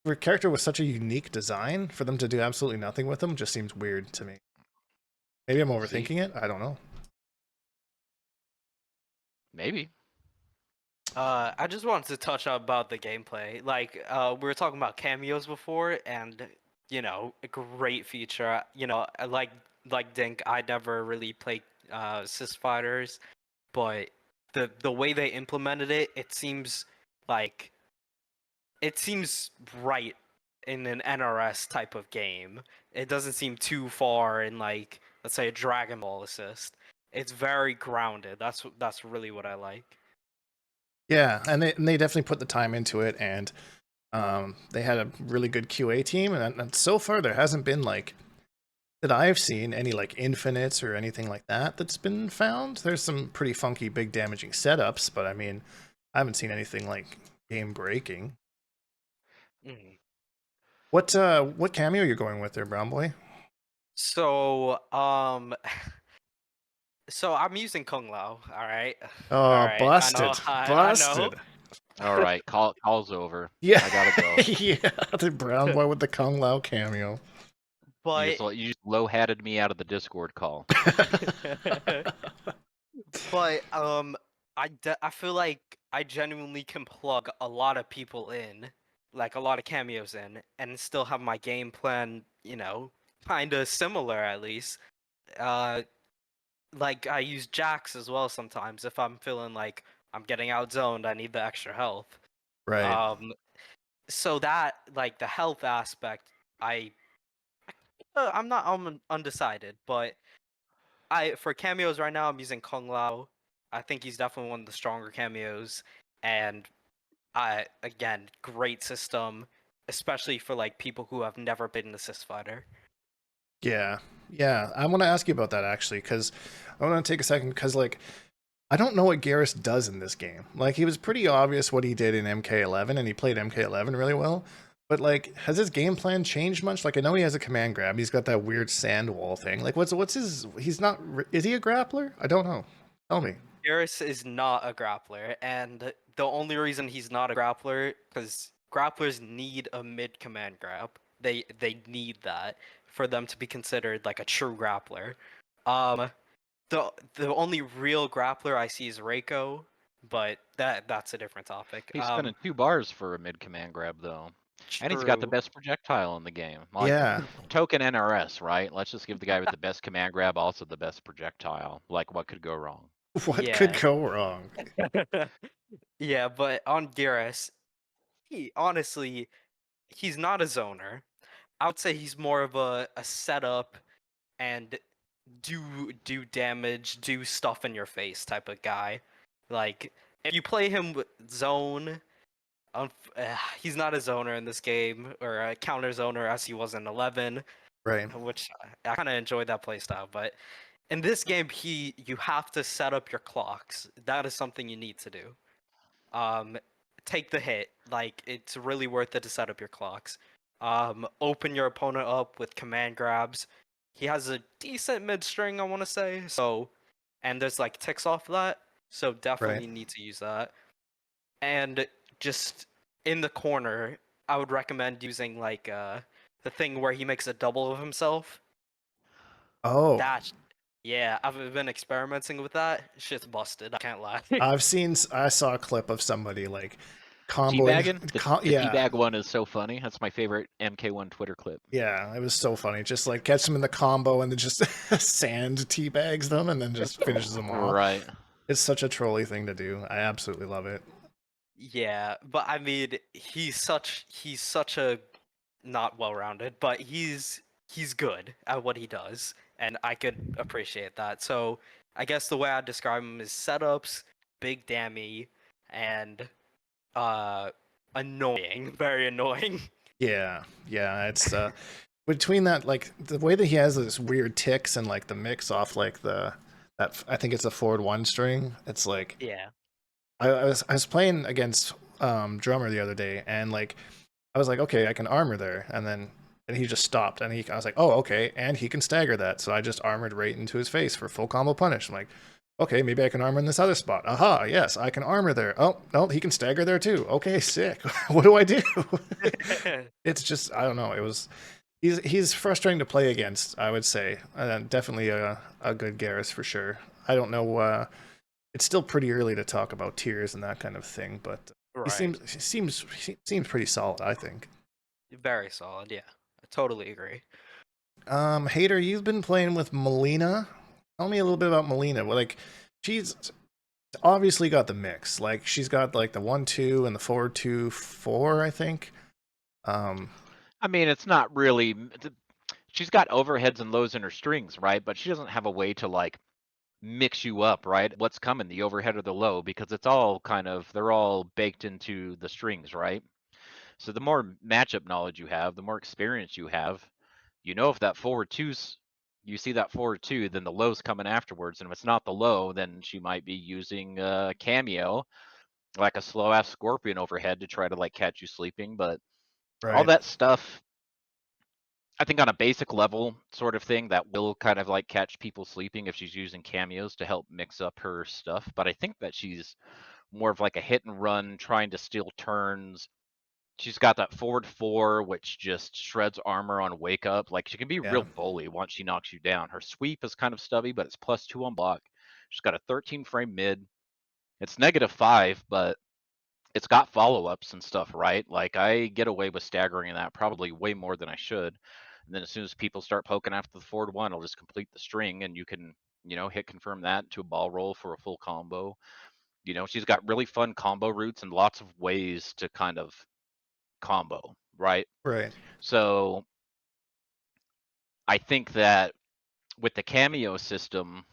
for a character with such a unique design for them to do absolutely nothing with him just seems weird to me. Maybe I'm see, overthinking it. I don't know. maybe. I just wanted to touch up about the gameplay. Like, we were talking about cameos before, and a great feature. I like Dink. I never really played Sys Fighters, but the way they implemented it, like it seems right in an NRS type of game. It doesn't seem too far in, like, let's say a Dragon Ball assist. It's very grounded. That's really what I like. Yeah, and they definitely put the time into it, and they had a really good QA team, and so far there hasn't been like that I've seen any like infinites or anything like that that's been found. There's some pretty funky, big, damaging setups, but I mean, I haven't seen anything like game breaking. Mhm. What cameo you're going with there, Brown Boy? So, so I'm using Kung Lao. All right, all Oh, right. I know. busted, I know. busted. All right, call's over. Yeah, I gotta go. yeah, the Brown Boy with the Kung Lao cameo. But You just low hatted me out of the Discord call. but I feel like I genuinely can plug a lot of people in, like a lot of cameos in, and still have my game plan, kind of similar at least. Uh, like I use Jax as well sometimes if I'm feeling like I'm getting outzoned, I need the extra health. Right. Um, so that, like, the health aspect, I'm undecided, but I for cameos right now I'm using Kung Lao. I think he's definitely one of the stronger cameos, and I again great system, especially for like people who have never been an assist fighter. Yeah, yeah. I want to ask you about that actually, because I want to take a second because like I don't know what Garrus does in this game. Like he was pretty obvious what he did in MK11, and he played MK11 really well. But like, has his game plan changed much? Like I know he has a command grab. He's got that weird sand wall thing. Like what's his? He's not. Is he a grappler? I don't know. Tell me. Garrus is not a grappler, and the only reason he's not a grappler because grapplers need a mid command grab. They need that for them to be considered like a true grappler. Um, the only real grappler I see is Reiko, but that's a different topic. He's spending 2 bars for a mid command grab though. And he's got the True. best projectile in the game. Like Yeah. token NRS, right? Let's just give the guy with the best command grab also the best projectile. Like what could go wrong? What could Yeah. go wrong? Yeah, but on Geras, he honestly he's not a zoner. I would say he's more of a setup and do damage, do stuff in your face type of guy. Like if you play him with zone, he's not a zoner in this game or a counter zoner as he was in 11, Right. which I kind of enjoyed that playstyle. But in this game, you have to set up your clocks. That is something you need to do. Um, take the hit. Like it's really worth it to set up your clocks. Open your opponent up with command grabs. He has a decent mid string, I want to say. So, and there's like ticks off that. So definitely Right. need to use that. And just in the corner, I would recommend using like the thing where he makes a double of himself. Oh, That, yeah, I've been experimenting with that. Shit's busted. I can't lie. I saw a clip of somebody like comboing. Teabagging? The Yeah, teabag one is so funny. That's my favorite MK1 Twitter clip. yeah, it was so funny. Just like catch them in the combo and then just sand teabags them and then just finishes them off. Right. It's such a trolly thing to do. I absolutely love it. Yeah, but I mean, he's such a not well-rounded, but he's good at what he does, and I could appreciate that. So I guess the way I describe him is setups, big dammy, and uh annoying, very annoying. Yeah, yeah, it's between that like the way that he has this weird ticks and like the mix off like that I think it's a forward one string. It's like Yeah. I was playing against drummer the other day and like I was like, okay, I can armor there, and he just stopped and I was like, oh, okay, and he can stagger that, so I just armored right into his face for full combo punish. I'm like, okay, maybe I can armor in this other spot. Aha, yes, I can armor there. Oh no, he can stagger there too. Okay, sick. What do I do? It's just I don't know. It was he's frustrating to play against, I would say. Definitely a good Garrus for sure. I don't know. It's still pretty early to talk about tiers and that kind of thing, but he Right. seems pretty solid, I think. Very solid, yeah. I totally agree. Hater, you've been playing with Melina. Tell me a little bit about Melina. Well, like, she's obviously got the mix. Like, she's got like the 1-2 and the 4-2-4, I think. I mean, it's not really. She's got overheads and lows in her strings, right? But she doesn't have a way to like mix you up, right? What's coming, the overhead or the low, because it's all kind of they're all baked into the strings, right? So the more matchup knowledge you have, the more experience you have, you know if that forward two's you see that forward two, then the low's coming afterwards. And if it's not the low, then she might be using cameo, like a slow ass scorpion overhead to try to like catch you sleeping. But all Right. that stuff, I think on a basic level sort of thing, that will kind of like catch people sleeping if she's using cameos to help mix up her stuff. But I think that she's more of like a hit and run, trying to steal turns. She's got that forward four, which just shreds armor on wake up. Like she can be real Yeah. bully once she knocks you down. Her sweep is kind of stubby, but it's +2 on block. She's got a 13 frame mid. It's -5, but it's got follow-ups and stuff, right? Like I get away with staggering that probably way more than I should. And then as soon as people start poking after the forward one, I'll just complete the string and you can, hit confirm that to a ball roll for a full combo. She's got really fun combo routes and lots of ways to kind of combo, right? Right. So I think that with the cameo system,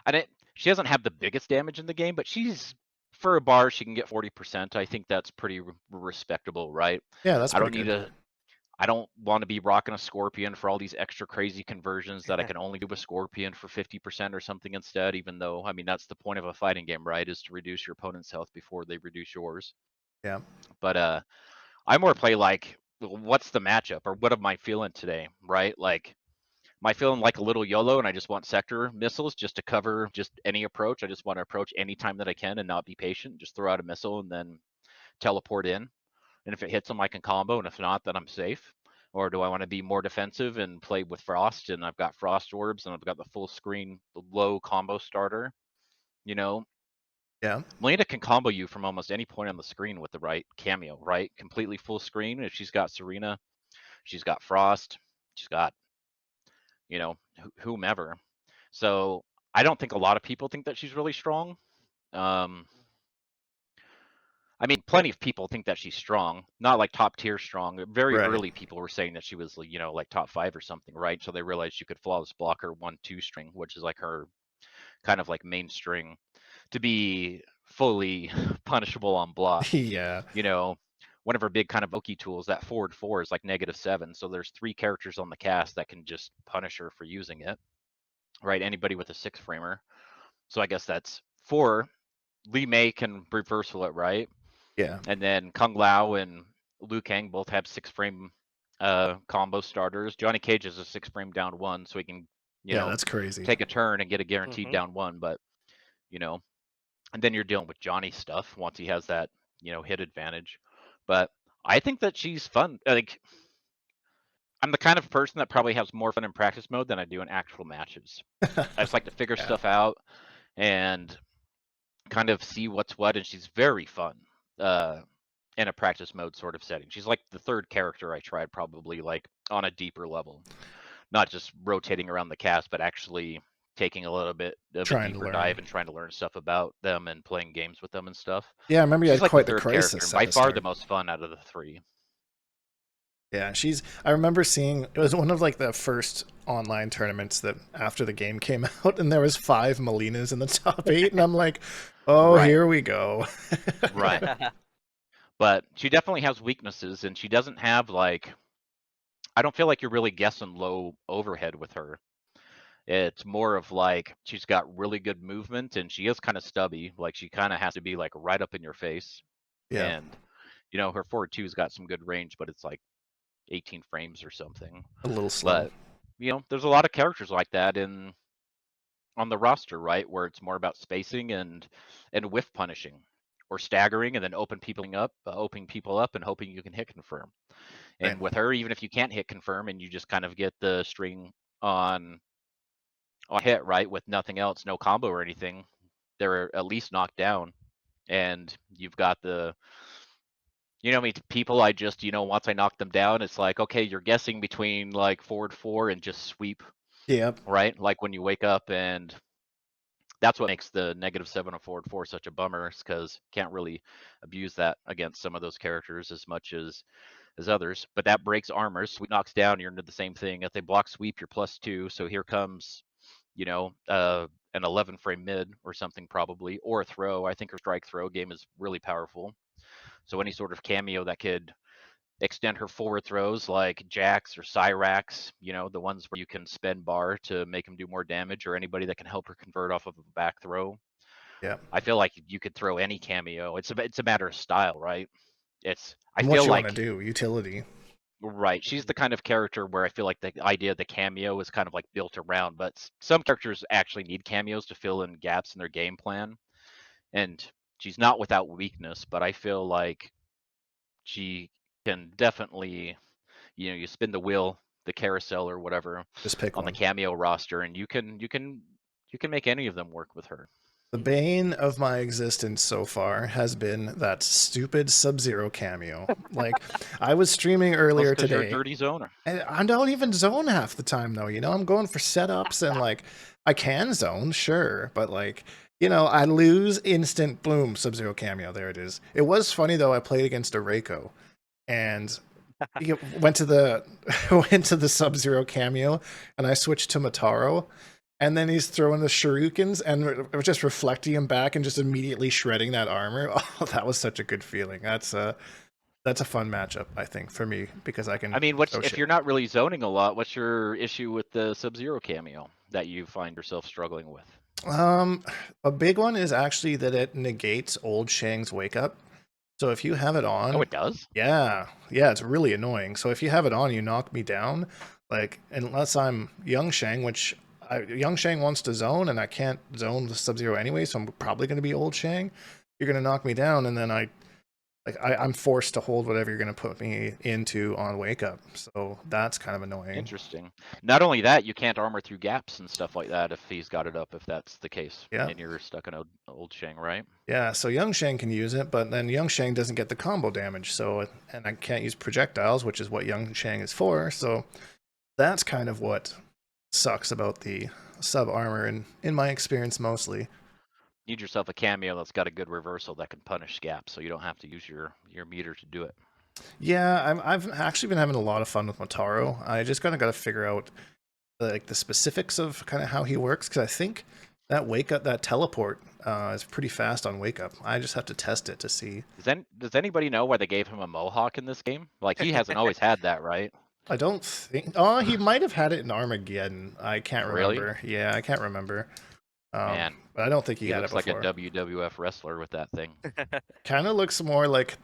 I didn't. She doesn't have the biggest damage in the game, but she's for a bar she can get 40%. I think that's pretty respectable, right? Yeah, that's I pretty don't need good. a. I don't want to be rocking a scorpion for all these extra crazy conversions that I can only do a scorpion for 50% or something instead. Even though, I mean, that's the point of a fighting game, right? Is to reduce your opponent's health before they reduce yours. Yeah. But I more play like, what's the matchup or what am I feeling today, right? Like, am I feeling like a little YOLO and I just want sector missiles just to cover just any approach? I just want to approach any time that I can and not be patient. Just throw out a missile and then teleport in. And if it hits them, I can combo. And if not, then I'm safe. Or do I want to be more defensive and play with Frost? And I've got Frost Orbs and I've got the full screen, the low combo starter. You know, Yeah. Melina can combo you from almost any point on the screen with the right cameo, right? Completely full screen. If she's got Serena, she's got Frost, she's got, you know, whomever. So I don't think a lot of people think that she's really strong. I mean, plenty of people think that she's strong, not like top tier strong. Very Right. early people were saying that she was, you know, like top 5 or something, right? So they realized you could flawless block her 1-2 string, which is like her kind of like main string, to be fully punishable on block. Yeah. You know, one of her big kind of Oki tools, that forward 4 is like -7. So there's 3 characters on the cast that can just punish her for using it, right? Anybody with a 6 framer. So I guess that's 4. Li Mei can reversal it, right? Yeah. And then Kung Lao and Liu Kang both have 6 frame combo starters. Johnny Cage is a 6 frame down 1, so he can, you Yeah, know, that's crazy. take a turn and get a guaranteed Mhm. down 1. But, you know, and then you're dealing with Johnny stuff once he has that, you know, hit advantage. But I think that she's fun. Like, I'm the kind of person that probably has more fun in practice mode than I do in actual matches. I just like to figure Yeah. stuff out and kind of see what's what, and she's very fun in a practice mode sort of setting. She's like the 3rd character I tried, probably like on a deeper level, not just rotating around the cast, but actually taking a little bit of a Trying to deeper dive learn. and trying to learn stuff about them and playing games with them and stuff. Yeah, I remember you She's had like the quite the 3rd character crisis and at by the far the start. most fun out of the 3. Yeah, I remember seeing, it was one of like the first online tournaments that after the game came out, and there was 5 Melinas in the top 8, and I'm like, oh, Right, here we go. right. But she definitely has weaknesses, and she doesn't have like, I don't feel like you're really guessing low overhead with her. It's more of like she's got really good movement and she is kind of stubby. Like she kind of has to be like right up in your face. Yeah, And you know, her forward two's got some good range, but it's like 18 frames or something. a little slow. But you know, there's a lot of characters like that in on the roster, right? Where it's more about spacing and whiff punishing or staggering and then opening people up and hoping you can hit confirm. Right. And with her, even if you can't hit confirm and you just kind of get the string on hit, right, with nothing else, no combo or anything, they're at least knocked down. And you've got the, you know, I mean, people I just, you know, once I knock them down, it's like, okay, you're guessing between like forward 4 and just sweep, Yep. right? Like when you wake up, and that's what makes the -7 of forward 4 such a bummer, is because can't really abuse that against some of those characters as much as others. But that breaks armors. Sweep knocks down, you're into the same thing. If they block sweep, you're +2. So here comes, you know, an 11 frame mid or something probably, or a throw. I think her strike throw game is really powerful. So any sort of cameo that could extend her forward throws like Jax or Cyrax, you know, the ones where you can spend bar to make them do more damage, or anybody that can help her convert off of a back throw. Yep. I feel like you could throw any cameo. It's a matter of style, right? I And what feel you want to like do, utility. right. She's the kind of character where I feel like the idea of the cameo is kind of like built around, but some characters actually need cameos to fill in gaps in their game plan. And she's not without weakness, but I feel like she can definitely, you know, you spin the wheel, the carousel or whatever Just pick on the one. cameo roster, and you can make any of them work with her. The bane of my existence so far has been that stupid Sub-Zero cameo. Like, I was streaming Well, earlier because you're a today, dirty zoner. and I don't even zone half the time, though. You know, I'm going for setups, and like, I can zone, sure, but like, you know, I lose instant bloom Sub-Zero cameo. There it is. It was funny though. I played against a Reiko, and he went to the went to the Sub-Zero cameo, and I switched to Mataro, and then he's throwing the shurikens and just reflecting him back and just immediately shredding that armor. Oh, that was such a good feeling. That's a fun matchup, I think, for me, because I I can mean, throw if shit. you're not really zoning a lot, what's your issue with the Sub-Zero cameo that you find yourself struggling with? Um, a big one is actually that it negates old Shang's wake up. So if you have it Oh, on, it does? yeah, it's really annoying. So if you have it on, you knock me down. Like, unless I'm Young Shang, Young Shang wants to zone, and I can't zone the Sub-Zero anyway, so I'm probably going to be Old Shang. You're going to knock me down, and then like I'm forced to hold whatever you're going to put me into on wake up. So that's kind of annoying. Interesting. Not only that, you can't armor through gaps and stuff like that if he's got it up, if that's the case. Yeah. And you're stuck in old Shang, right? Yeah, so Young Shang can use it, but then Young Shang doesn't get the combo damage, so and I can't use projectiles, which is what Young Shang is for. So that's kind of what sucks about the sub armor, and in my experience, mostly. Need yourself a cameo that's got a good reversal that can punish gaps, so you don't have to use your meter to do it. Yeah, I've actually been having a lot of fun with Motaro. I just kind of got to figure out like the specifics of kind of how he works, because I think that wake up, that teleport is pretty fast on wake up. I just have to test it to see. Does anybody know why they gave him a mohawk in this game? Like, he hasn't always had that, right? I don't think. Oh, he might have had it in Armageddon. I can't Really? remember. Yeah, I can't remember. Man, but I don't think he had it looks before. like a WWF wrestler with that thing. Kind of looks more like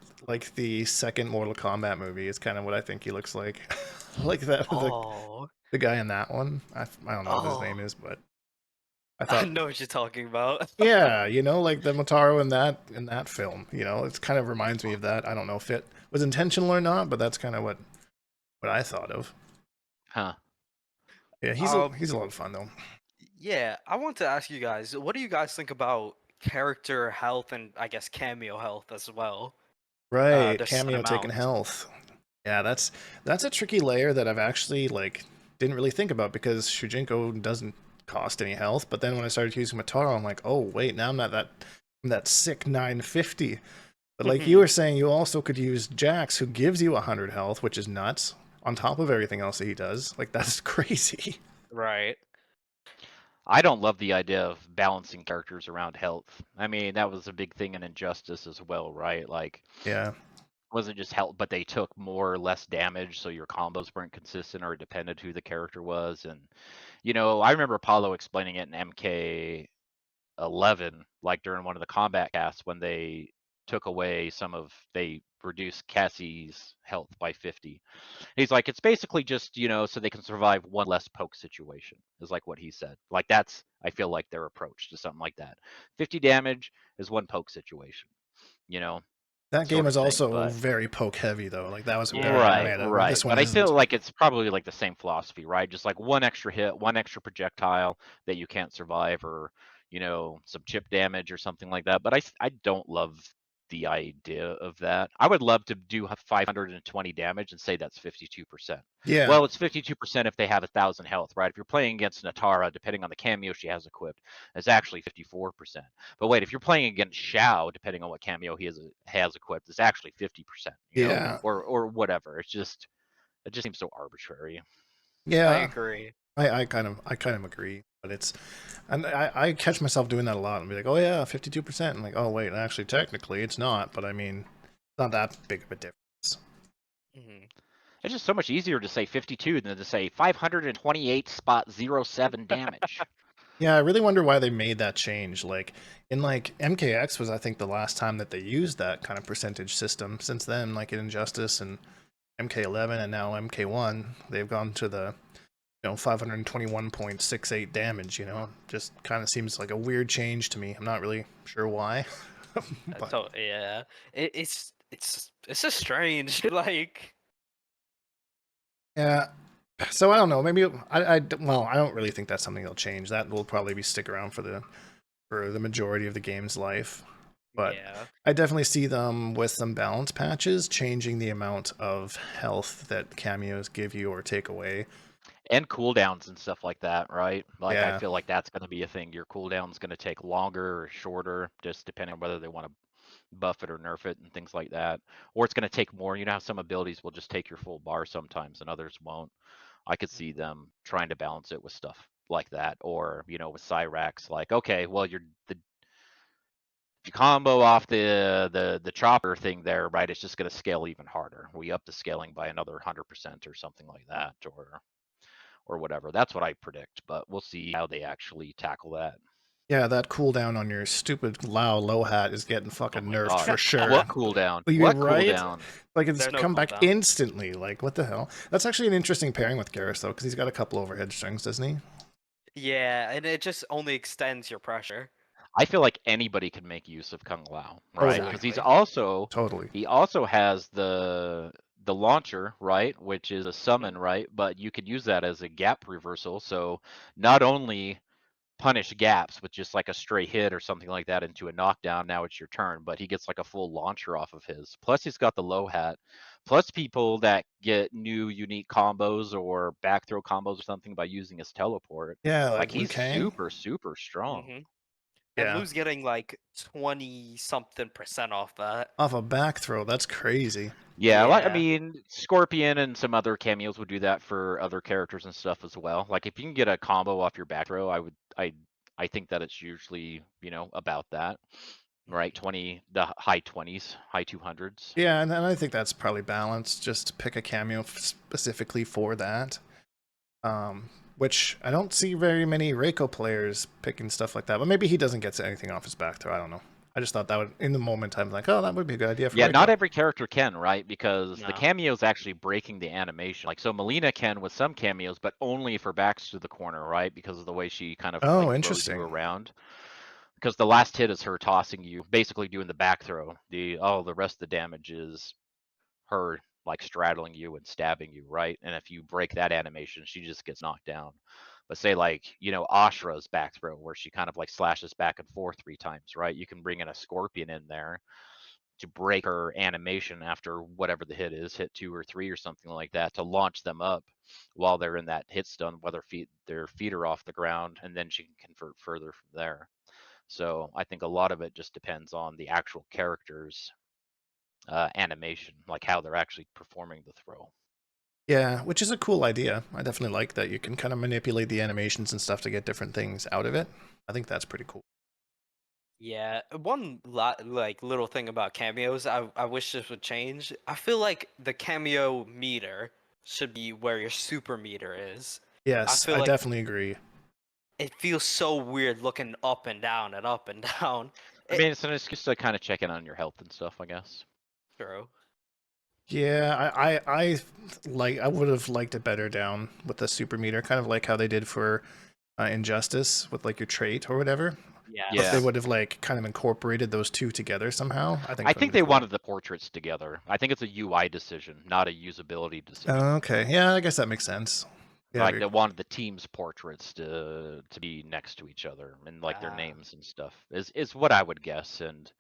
the second Mortal Kombat movie. Is kind of what I think he looks like. Like that. Oh, The guy in that one. I don't know what his name is, but I I thought. know what you're talking about. Yeah, you know, like the Motaro in that film. You know, it kind of reminds me of that. I don't know if it was intentional or not, but that's kind of what I thought of. Huh. Yeah, he's a lot of fun though. Yeah, I want to ask you guys, what do you guys think about character health and I guess cameo health as well? Right, The set cameo taking amount. health. Yeah, that's a tricky layer that I've actually like didn't really think about, because Shujinko doesn't cost any health. But then when I started using Motaro, I'm like, oh wait, now I'm that sick 950. But like you were saying, you also could use Jax, who gives you 100 health, which is nuts, on top of everything else that he does. Like that's crazy. Right. I don't love the idea of balancing characters around health. I mean, that was a big thing in Injustice as well, right? Like, Yeah. it wasn't just health, but they took more or less damage, so your combos weren't consistent, or it depended who the character was. And, I remember Apollo explaining it in MK11, like during one of the combat casts, when they they reduced Cassie's health by 50. He's like, it's basically just, so they can survive one less poke situation, is like what he said. Like, that's, I feel like, their approach to something like that. 50 damage is one poke situation, you know, That game sort of is thing. also But very poke heavy though. Like that was very right, meta. right. This one But I feel isn't. like it's probably like the same philosophy, right? Just like one extra hit, one extra projectile that you can't survive, or some chip damage or something like that. But I don't love the idea of that. I would love to do 520 damage and say that's 52%. Yeah. Well, it's 52% if they have 1,000 health, right? If you're playing against Natara, depending on the cameo she has equipped, it's actually 54%. But wait, if you're playing against Shao, depending on what cameo he has equipped, it's actually 50%. Yeah. Or whatever. It just seems so arbitrary. I Yeah. agree. I kind of agree, but and I catch myself doing that a lot and be like, oh yeah, 52%. I'm like, oh wait, actually technically it's not, but I mean, it's not that big of a difference. It's just so much easier to say 52 than to say 528.07 damage. Yeah, I really wonder why they made that change. Like in like MKX was I think the last time that they used that kind of percentage system. Since then, like in Injustice and MK11 and now MK1, they've gone to the 521.68 damage, just kind of seems like a weird change to me. I'm not really sure why. But, So yeah, it's just strange. Like, yeah. So I don't know. Maybe well, I don't really think that's something they'll change. That will probably stick around for the majority of the game's life. But yeah, I definitely see them with some balance patches changing the amount of health that cameos give you or take away. And cooldowns and stuff like that, right? Like, I Yeah. feel like that's going to be a thing. Your cooldown's going to take longer or shorter, just depending on whether they want to buff it or nerf it and things like that. Or it's going to take more. You know how some abilities will just take your full bar sometimes and others won't. I could see them trying to balance it with stuff like that. Or, with Cyrax, like, okay, well, if you combo off the chopper thing there, right, it's just going to scale even harder. We up the scaling by another 100% or something like that, or whatever. That's what I predict, but we'll see how they actually tackle that. Yeah, that cooldown on your stupid Lao low hat is getting Oh fucking my nerfed god. for sure. What cooldown? You're What right. cooldown? Like it's There's no come back cooldown. instantly. Like what the hell? That's actually an interesting pairing with Garrus though, because he's got a couple overhead strings, doesn't he? yeah, and it just only extends your pressure. I feel like anybody can make use of Kung Lao, right? Because Exactly. Totally. he also has the launcher, right, which is a Mhm. summon, right? But you could use that as a gap reversal. So not only punish gaps with just like a stray hit or something like that into a knockdown, now it's your turn, but he gets like a full launcher off of his. Plus he's got the low hat. Plus people that get new unique combos or back throw combos or something by using his teleport. Yeah, Like like Liu he's Kang. super strong. Mhm. And Yeah, Lou's getting like 20 something% off that. off a back throw. That's crazy. Yeah, like I Yeah. mean, Scorpion and some other cameos would do that for other characters and stuff as well. Like if you can get a combo off your back row, I think that it's usually, about that, right? Mhm. 20, the high 20s, high 200s. Yeah, and I think that's probably balanced. Just pick a cameo specifically for that. Which I don't see very many Reiko players picking stuff like that. But maybe he doesn't get anything off his back throw. I don't know. I just thought that would, in the moment, I'm like, oh, that would be a good idea for Yeah, not Reiko. every character can, right? Because the No. cameo is actually breaking the animation. Like so Melina can with some cameos, but only for backs to the corner, right? Because of the way she kind of like Oh, throws you interesting. around. Because the last hit is her tossing you, basically doing the back throw. The rest of the damage is her like straddling you and stabbing you, right? And if you break that animation, she just gets knocked down. But say like, Ashra's back throw where she kind of like slashes back and forth 3 times, right? You can bring in a scorpion in there to break her animation after whatever the hit is, hit 2 or 3 or something like that, to launch them up while they're in that hit stun, while their feet are off the ground, and then she can convert further from there. So I think a lot of it just depends on the actual character's animation, like how they're actually performing the throw. Yeah, which is a cool idea. I definitely like that you can kind of manipulate the animations and stuff to get different things out of it. I think that's pretty cool. Yeah, one like little thing about cameos, I wish this would change. I feel like the cameo meter should be where your super meter is. I Yes, feel I like definitely agree. it feels so weird looking up and down and up and down. I It mean, it's an excuse to kind of check in on your health and stuff, I guess. true. Yeah, I would have liked it better down with the super meter, kind of like how they did for Injustice with like your trait or whatever. If they Yeah. Yes. would have like kind of incorporated those two together somehow, I think I that would think be they cool. wanted the portraits together. I think it's a UI decision, not a usability decision. Okay, yeah, I guess that makes sense. Yeah, Like they wanted the team's portraits to be next to each other and like their Uh, names and stuff is what I would guess. And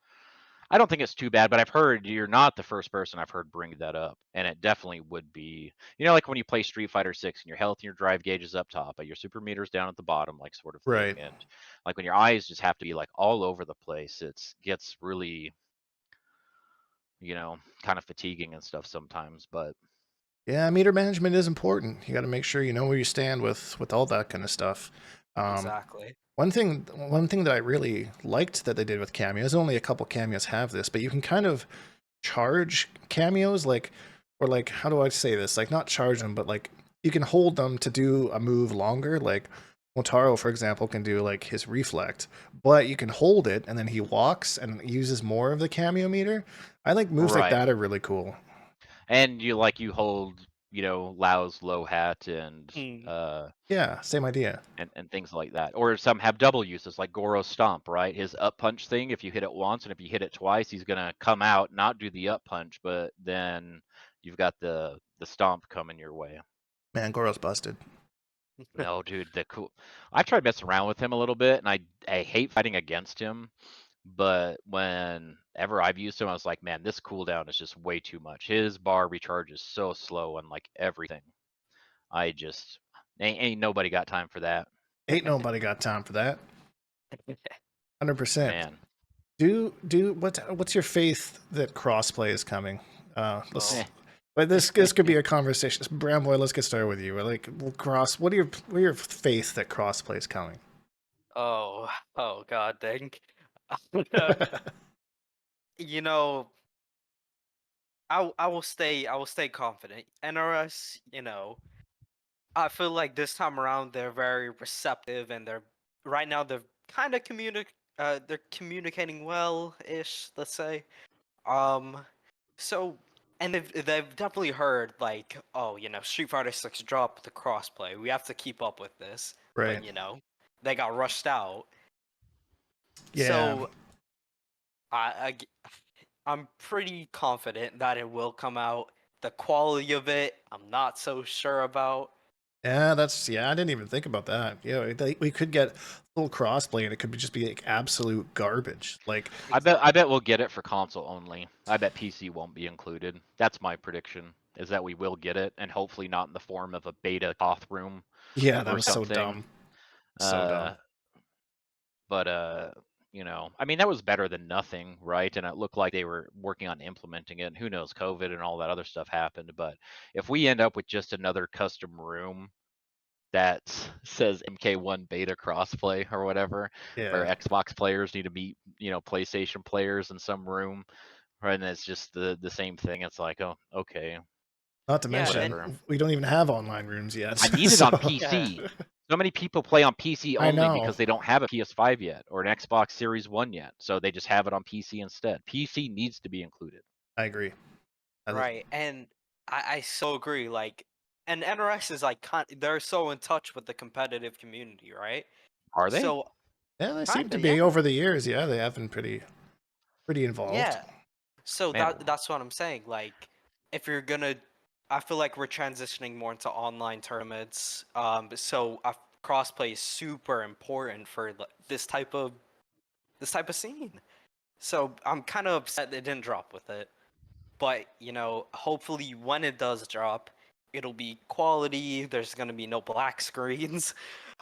I don't think it's too bad, but I've heard you're not the first person I've heard bring that up, and it definitely would be, like when you play Street Fighter 6 and your health and your drive gauge is up top, but your super meter's down at the bottom, like sort of thing, right. and like when your eyes just have to be like all over the place, it gets really, kind of fatiguing and stuff sometimes. But Yeah, meter management is important. You got to make sure you know where you stand with all that kind of stuff. Um, exactly. one thing that I really liked that they did with cameos, only a couple cameos have this, but you can kind of charge cameos, like, or like, how do I say this? Like, not charge them, but like, you can hold them to do a move longer. Like, Motaro, for example, can do like his reflect, but you can hold it and then he walks and uses more of the cameo meter. I think moves like right, that are really cool. and you hold, Lao's low hat and Mm. Yeah, same idea. and things like that. Or some have double uses, like Goro's Stomp, right? His up punch thing, if you hit it once and if you hit it twice, he's gonna come out, not do the up punch, but then you've got the stomp coming your way. Man, Goro's busted. No, dude, the cool. I've tried messing around with him a little bit, and I hate fighting against him. But whenever I've used him, I was like, man, this cooldown is just way too much. His bar recharges so slow on like everything. I just ain't nobody got time for that, Ain't nobody got time for that. 100%. man. What's your faith that crossplay is coming? Let's. Eh. Oh. But this could be a conversation. Brown boy, let's get started with you. Like, cross. What are your faith that crossplay is coming? Oh God, dang. You know, I will stay confident. NRS, I feel like this time around they're very receptive and right now they're kind of they're communicating well ish, let's say. Um so and they've definitely heard like, oh, Street Fighter 6 dropped the crossplay. We have to keep up with this. But Right. they got rushed out. Yeah. So I'm pretty confident that it will come out. The quality of it, I'm not so sure about. Yeah, I didn't even think about that. Yeah, we could get full crossplay and it could just be like absolute garbage. Like, I bet we'll get it for console only. I bet PC won't be included. That's my prediction. Is that we will get it, and hopefully not in the form of a beta Koth room yeah, that or was so something. dumb. So Uh, dumb. but I mean, that was better than nothing, right? And it looked like they were working on implementing it. And who knows, COVID and all that other stuff happened. But if we end up with just another custom room that says MK1 beta crossplay or whatever, where Yeah. Xbox players need to meet, PlayStation players in some room, right? And it's just the same thing. It's like, oh, okay, Not to Yeah, and whatever. mention, we don't even have online rooms yet. I need it on So yeah, PC. So many people play on PC I only know. because they don't have a PS5 yet or an Xbox Series One yet. So they just have it on PC instead. PC needs to be included. I agree. right. And I so agree. Like, and NRS is like they're so in touch with the competitive community, right? Are they? So Yeah, they seem to kinda, be yeah, over the years. Yeah, they have been pretty involved. yeah. So Man, that's what I'm saying. Like, if you're gonna, I feel like we're transitioning more into online tournaments. So crossplay is super important for this type of scene. So I'm kind of upset they didn't drop with it. But hopefully when it does drop, it'll be quality. There's gonna be no black screens.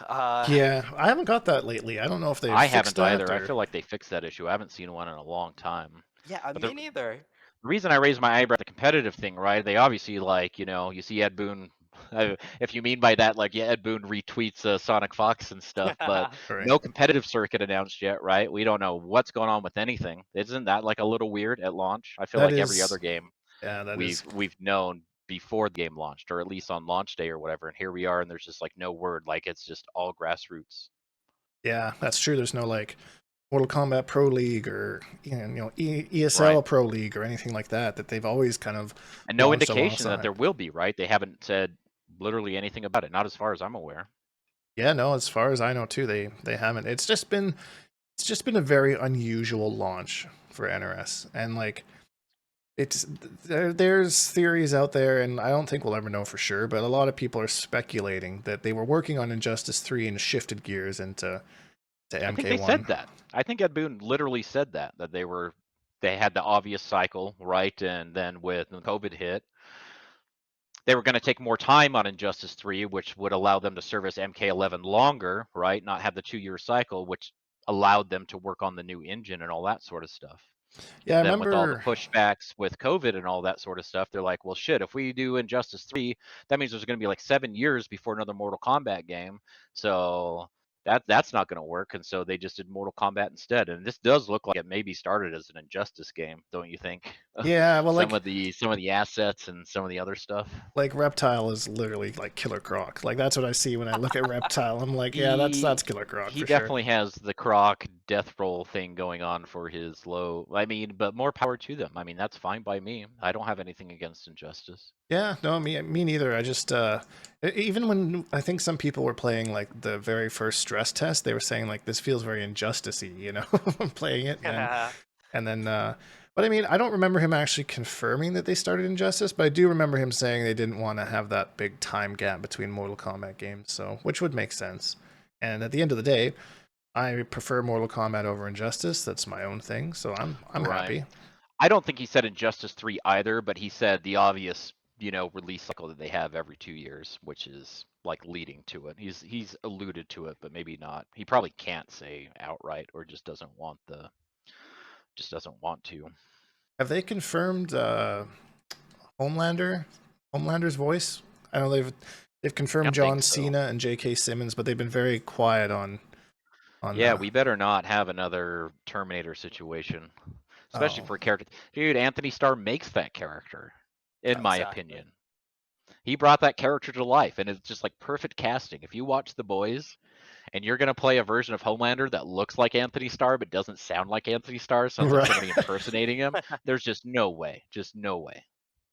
Uh, Yeah, I haven't got that lately. I don't know if they've I fixed haven't that either. I or feel like they fixed that issue. I haven't seen one in a long time. yeah, But me neither. the reason I raised my eyebrow at the competitive thing, right? They obviously you see Ed Boon. If you mean by that, like, yeah, Ed Boon retweets Sonic Fox and stuff, but right. no competitive circuit announced yet, right? We don't know what's going on with anything. Isn't that like a little weird at launch? I feel That like every is other game yeah, that is we've known before the game launched, or at least on launch day or whatever. And here we are, and there's just like no word. Like it's just all grassroots yeah, that's true. There's no like Mortal Kombat Pro League or right? ESL Pro League or anything like that they've always kind of And no launched indication that alongside. there will be, right? They haven't said literally anything about it, not as far as I'm aware. Yeah, no, as far as I know too, they haven't. It's just been a very unusual launch for NRS, and like it's there's theories out there, and I don't think we'll ever know for sure, but a lot of people are speculating that they were working on Injustice 3 and shifted gears into I think they MK1. said that. I think Ed Boon literally said that they had the obvious cycle, right? And then when COVID hit, they were going to take more time on Injustice 3, which would allow them to service MK11 longer, right? Not have the 2-year cycle, which allowed them to work on the new engine and all that sort of stuff. Yeah, I Then with all the remember. pushbacks with COVID and all that sort of stuff, they're like, well, shit, if we do Injustice 3, that means there's going to be like 7 years before another Mortal Kombat game. So that's not going to work. And so they just did Mortal Kombat instead. And this does look like it maybe started as an Injustice game, don't you think? Yeah, well, some of the assets and some of the other stuff. like Reptile is literally like Killer Croc. Like that's what I see when I look at Reptile. I'm like, yeah, that's He Killer Croc he for sure. definitely has the Croc death roll thing going on for his low. I mean, but more power to them. I mean, that's fine by me. I don't have anything against Injustice. Yeah, no, me neither. I just even when I think some people were playing like the very first stress test, they were saying like this feels very injusticey, playing it and then but I mean, I don't remember him actually confirming that they started Injustice, but I do remember him saying they didn't want to have that big time gap between Mortal Kombat games, so which would make sense. And at the end of the day, I prefer Mortal Kombat over Injustice. That's my own thing, so I'm Right. happy. I don't think he said Injustice 3 either, but he said the obvious, release cycle that they have every 2 years, which is like leading to it. He's alluded to it, but maybe not. He probably can't say outright, or just doesn't want to. Have they confirmed Homelander, Homelander's voice? I know they've I confirmed don't John think so. Cena and J.K. Simmons, but they've been very quiet on. Yeah, we better not have another Terminator situation, especially Oh, for a character. Dude, Anthony Starr makes that character, in my Exactly. opinion. He brought that character to life, and it's just like perfect casting. If you watch The Boys and you're gonna play a version of Homelander that looks like Anthony Starr but doesn't sound like Anthony Starr, sounds like right. somebody impersonating him, there's just no way. Just no way.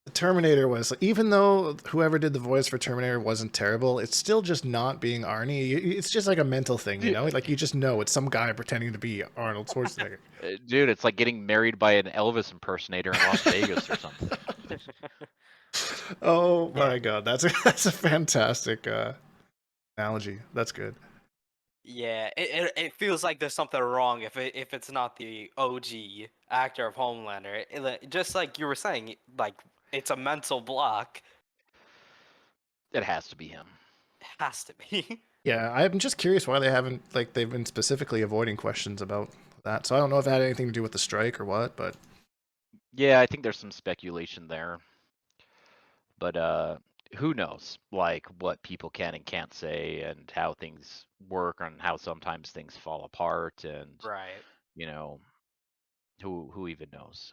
The Terminator was, even though whoever did the voice for Terminator wasn't terrible, it's still just not being Arnie. It's just like a mental thing, you know? Like, you just know it's some guy pretending to be Arnold Schwarzenegger. Dude, it's like getting married by an Elvis impersonator in Las Vegas or something. Oh Yeah. my god, that's a fantastic analogy. That's good. Yeah, it feels like there's something wrong if it's not the OG actor of Homelander. Just like you were saying, like it's a mental block. It has to be him. It has to be. Yeah, I'm just curious why they haven't, like, they've been specifically avoiding questions about that. So I don't know if it had anything to do with the strike or what, but Yeah, I think there's some speculation there. But who knows, like, what people can and can't say and how things work and how sometimes things fall apart and, Right. you know, who even knows?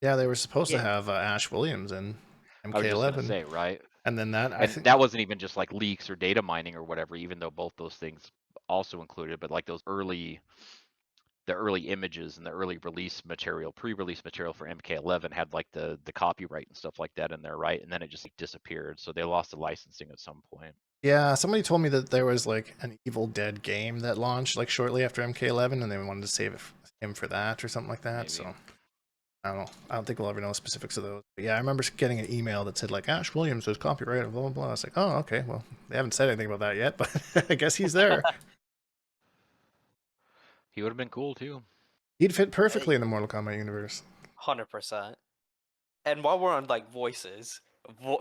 yeah, they were supposed to Yeah. have Ash Williams in I was just gonna MK11, say, right? and then that, I And think, that wasn't even just like leaks or data mining or whatever, even though both those things also included, but like the early images and the early release material, pre-release material for MK11 had like the copyright and stuff like that in there, right? And then it just like, disappeared. So they lost the licensing at some point. yeah, somebody told me that there was like an Evil Dead game that launched like shortly after MK11, and they wanted to save him for that or something like that. Maybe. So I don't know. I don't think we'll ever know the specifics of those. But yeah, I remember getting an email that said like Ash Williams was copyrighted, blah blah blah. I was like, oh okay, well they haven't said anything about that yet, but I guess he's there. He would have been cool too. He'd fit perfectly in the Mortal Kombat universe. 100%. And while we're on like voices,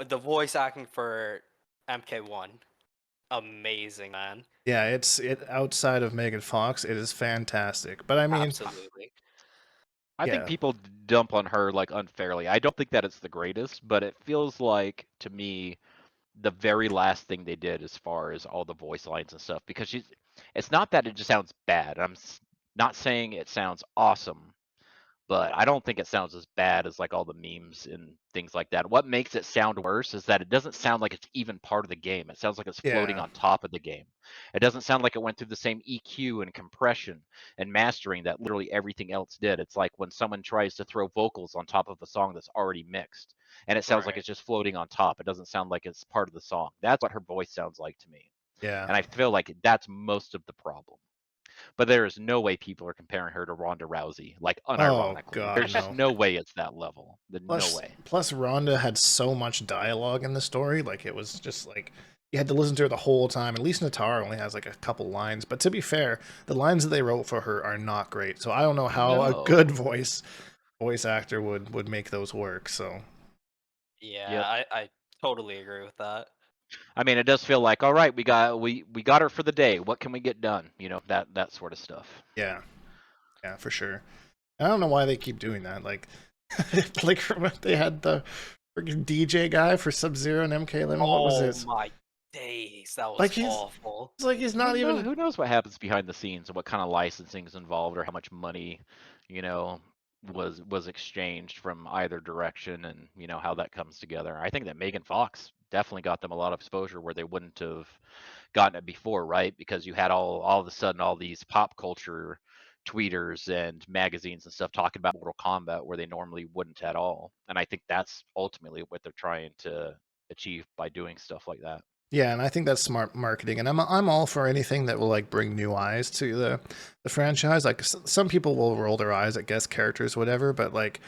the voice acting for MK1, amazing, man. Yeah, it outside of Megan Fox, it is fantastic. But I mean, Absolutely. I think yeah, people dump on her like unfairly. I don't think that it's the greatest, but it feels like to me the very last thing they did as far as all the voice lines and stuff because it's not that it just sounds bad. Not saying it sounds awesome, but I don't think it sounds as bad as like all the memes and things like that. What makes it sound worse is that it doesn't sound like it's even part of the game. It sounds like it's floating yeah, on top of the game. It doesn't sound like it went through the same EQ and compression and mastering that literally everything else did. It's like when someone tries to throw vocals on top of a song that's already mixed and it sounds like Right. it's just floating on top. It doesn't sound like it's part of the song. That's what her voice sounds like to me. yeah. And I feel like that's most of the problem. But there is no way people are comparing her to Ronda Rousey, like Oh unironically. God, There's just no. no way it's that level. No Plus, way. plus Rhonda had so much dialogue in the story. Like it was just like you had to listen to her the whole time. At least Natara only has like a couple lines. But to be fair, the lines that they wrote for her are not great. So I don't know how a good No. voice actor would make those work. So Yeah, Yep. I totally agree with that. I mean, it does feel like, all right, we got her for the day. What can we get done? You know, that sort of stuff. yeah, yeah, for sure. I don't know why they keep doing that. Like, like they had the freaking DJ guy for Sub-Zero and MK11. What was Oh his? my days, that was Like he's awful. it's like he's not even. Who knows what happens behind the scenes and what kind of licensing is involved or how much money, you know, was exchanged from either direction and how that comes together. I think that Megan Fox definitely got them a lot of exposure where they wouldn't have gotten it before, right? Because you had all of a sudden all these pop culture tweeters and magazines and stuff talking about Mortal Kombat where they normally wouldn't at all. And I think that's ultimately what they're trying to achieve by doing stuff like that. Yeah, and I think that's smart marketing, and I'm all for anything that will like bring new eyes to the franchise. Like some people will roll their eyes at guest characters, whatever, but like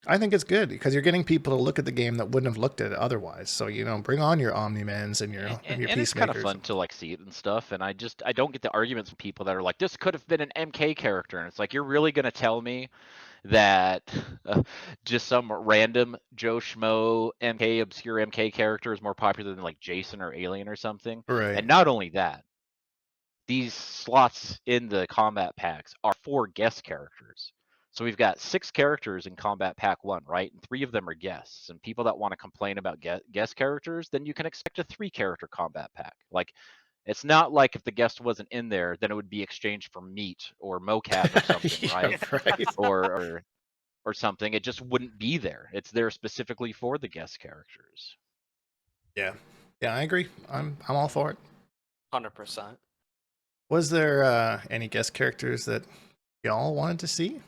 I think it's good because you're getting people to look at the game that wouldn't have looked at it otherwise. So bring on your Omni-Mens and your And it's kind of Peacemakers. fun to like see it and stuff. And I don't get the arguments from people that are like, this could have been an MK character. And it's like, you're really gonna tell me that just some random Joe Schmo MK obscure MK character is more popular than like Jason or Alien or something. Right. And not only that, these slots in the combat packs are 4 guest characters. So we've got 6 characters in Combat Pack 1, right? And 3 of them are guests. And people that want to complain about guest characters, then you can expect a 3-character combat pack. Like, it's not like if the guest wasn't in there, then it would be exchanged for meat or mocap or something, Yeah, right? right. Or something. It just wouldn't be there. It's there specifically for the guest characters. Yeah. Yeah, I agree. I'm all for it. 100%. Was there any guest characters that y'all wanted to see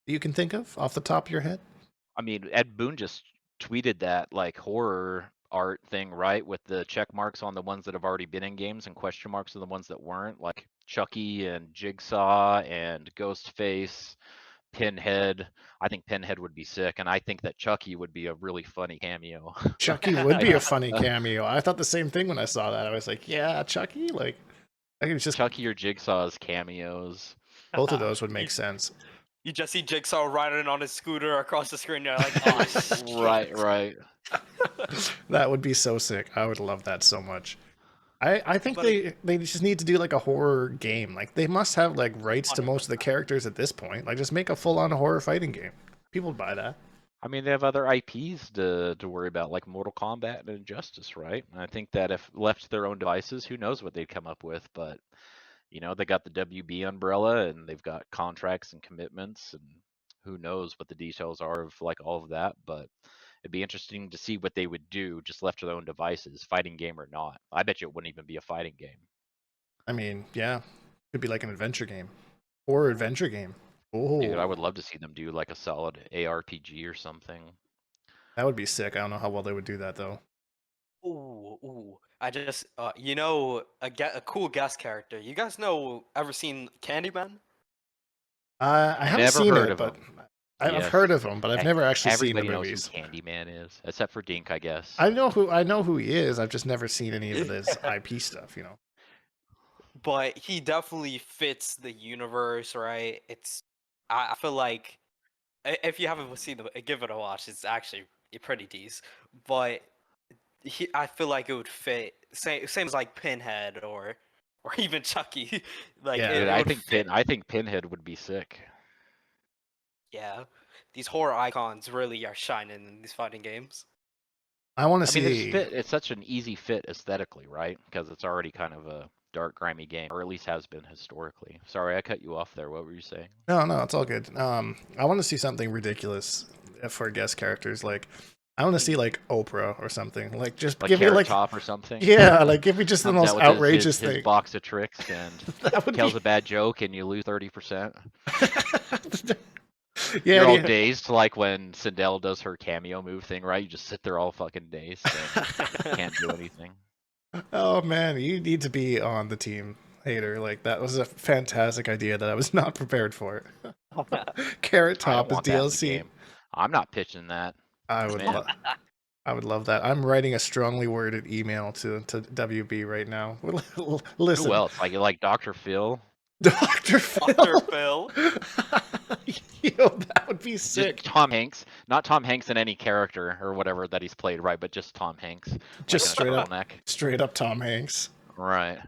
that you can think of off the top of your head? I mean, Ed Boon just tweeted that like horror art thing, right? With the check marks on the ones that have already been in games and question marks on the ones that weren't, like Chucky and Jigsaw and Ghostface, Pinhead. I think Pinhead would be sick, and I think that Chucky would be a really funny cameo. Chucky would be a funny cameo. I thought the same thing when I saw that. I was like, yeah, Chucky. Like, I think it's just Chucky or Jigsaw's cameos. both of those would make sense. You just see Jigsaw riding on his scooter across the screen. You're like, oh, shit. Right. That would be so sick. I would love that so much. I think But they just need to do like a horror game. Like they must have like rights to most of the characters at this point. Like just make a full on horror fighting game. People would buy that. I mean, they have other IPs to worry about, like Mortal Kombat and Injustice, right? And I think that if left to their own devices, who knows what they'd come up with. But, you know, they got the WB umbrella and they've got contracts and commitments, and who knows what the details are of like all of that. But it'd be interesting to see what they would do just left to their own devices, fighting game or not. I bet you it wouldn't even be a fighting game. I mean, yeah, could be like an adventure game or adventure game. Oh, Dude, I would love to see them do like a solid ARPG or something. that would be sick. I don't know how well they would do that though. Ooh. I just, a cool guest character. You guys ever seen Candyman? I haven't Never seen heard it, of but him. I've Yes. heard of him, but I've never actually seen the Everybody knows movies. who Candyman is, except for Dink, I guess. I know who he is. I've just never seen any of his IP stuff. You know. But he definitely fits the universe, right? I feel like if you haven't seen it, give it a watch. It's actually pretty decent. But I feel like it would fit same as like Pinhead or even Chucky. Like Yeah. it, Dude, it would fit. I think Pinhead would be sick. Yeah, these horror icons really are shining in these fighting games. I want to I mean, see. it's such an easy fit aesthetically, right? Because it's already kind of a dark, grimy game, or at least has been historically. Sorry, I cut you off there. What were you saying? No, it's all good. I want to see something ridiculous for guest characters. Like, I want to see like Oprah or something. Like, just Like give me Carrot like, Top or something? yeah, like give me just the Comes most out with his- outrageous his thing. box of tricks and That would tells be. a bad joke and you lose 30%. Yeah, You're all yeah. dazed, like when Sindel does her cameo move thing, right? You just sit there all fucking dazed and can't do anything. Oh man, you need to be on the team, Hater. Like that was a fantastic idea that I was not prepared for. Carrot I don't Top as want that in the DLC. game. I'm not pitching that. I would, Man. I would love that. I'm writing a strongly worded email to WB right now. Listen, Who else? Like Dr. Phil? Dr. Phil. Dr. Phil. Yo, that would be sick. Just Tom Hanks. Not Tom Hanks in any character or whatever that he's played, right? But just Tom Hanks. Like Just in a straight up. turtleneck. Straight up Tom Hanks. Right.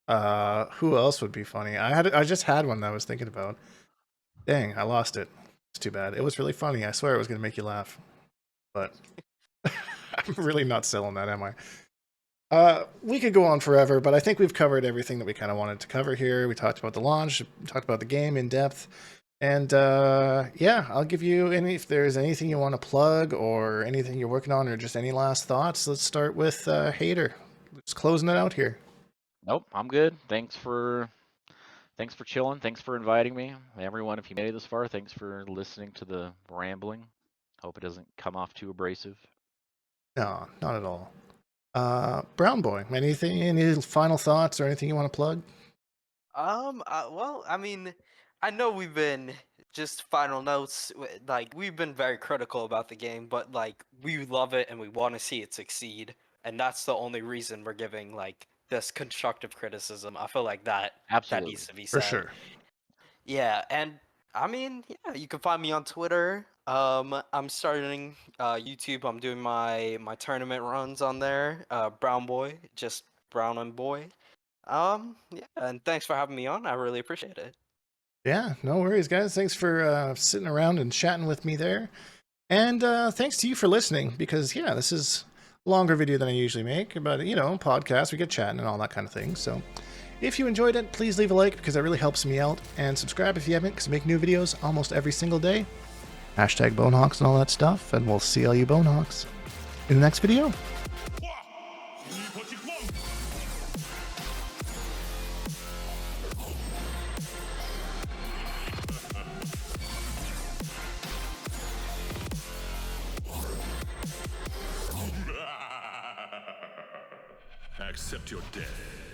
Who else would be funny? I just had one that I was thinking about. Dang, I lost it. It's too bad. It was really funny. I swear it was gonna make you laugh. But I'm really not selling that, am I? We could go on forever, but I think we've covered everything that we kind of wanted to cover here. We talked about the launch, talked about the game in depth, and yeah, I'll give you if there's anything you want to plug or anything you're working on or just any last thoughts. Let's start with Hater. Just closing it out here. Nope, I'm good. Thanks for chilling. Thanks for inviting me. Everyone, if you made it this far, thanks for listening to the rambling. Hope it doesn't come off too abrasive. No, not at all. Brown Boy, any final thoughts or anything you want to plug? Well, I mean, I know we've been just final notes. Like we've been very critical about the game, but like we love it and we want to see it succeed, and that's the only reason we're giving like this constructive criticism. I feel like that Absolutely. needs to be For said. sure. Yeah, and I mean, yeah, you can find me on Twitter. I'm starting YouTube. I'm doing my tournament runs on there. Brown Boy, just Brown and Boy. Yeah, and thanks for having me on. I really appreciate it. Yeah, no worries, guys. Thanks for sitting around and chatting with me there. And thanks to you for listening, because, yeah, this is a longer video than I usually make. But, you know, podcast, we get chatting and all that kind of thing. So if you enjoyed it, please leave a like, because that really helps me out. And subscribe if you haven't, because I make new videos almost every single day. Hashtag Bonehawks and all that stuff. And we'll see all you Bonehawks in the next video. Accept your death.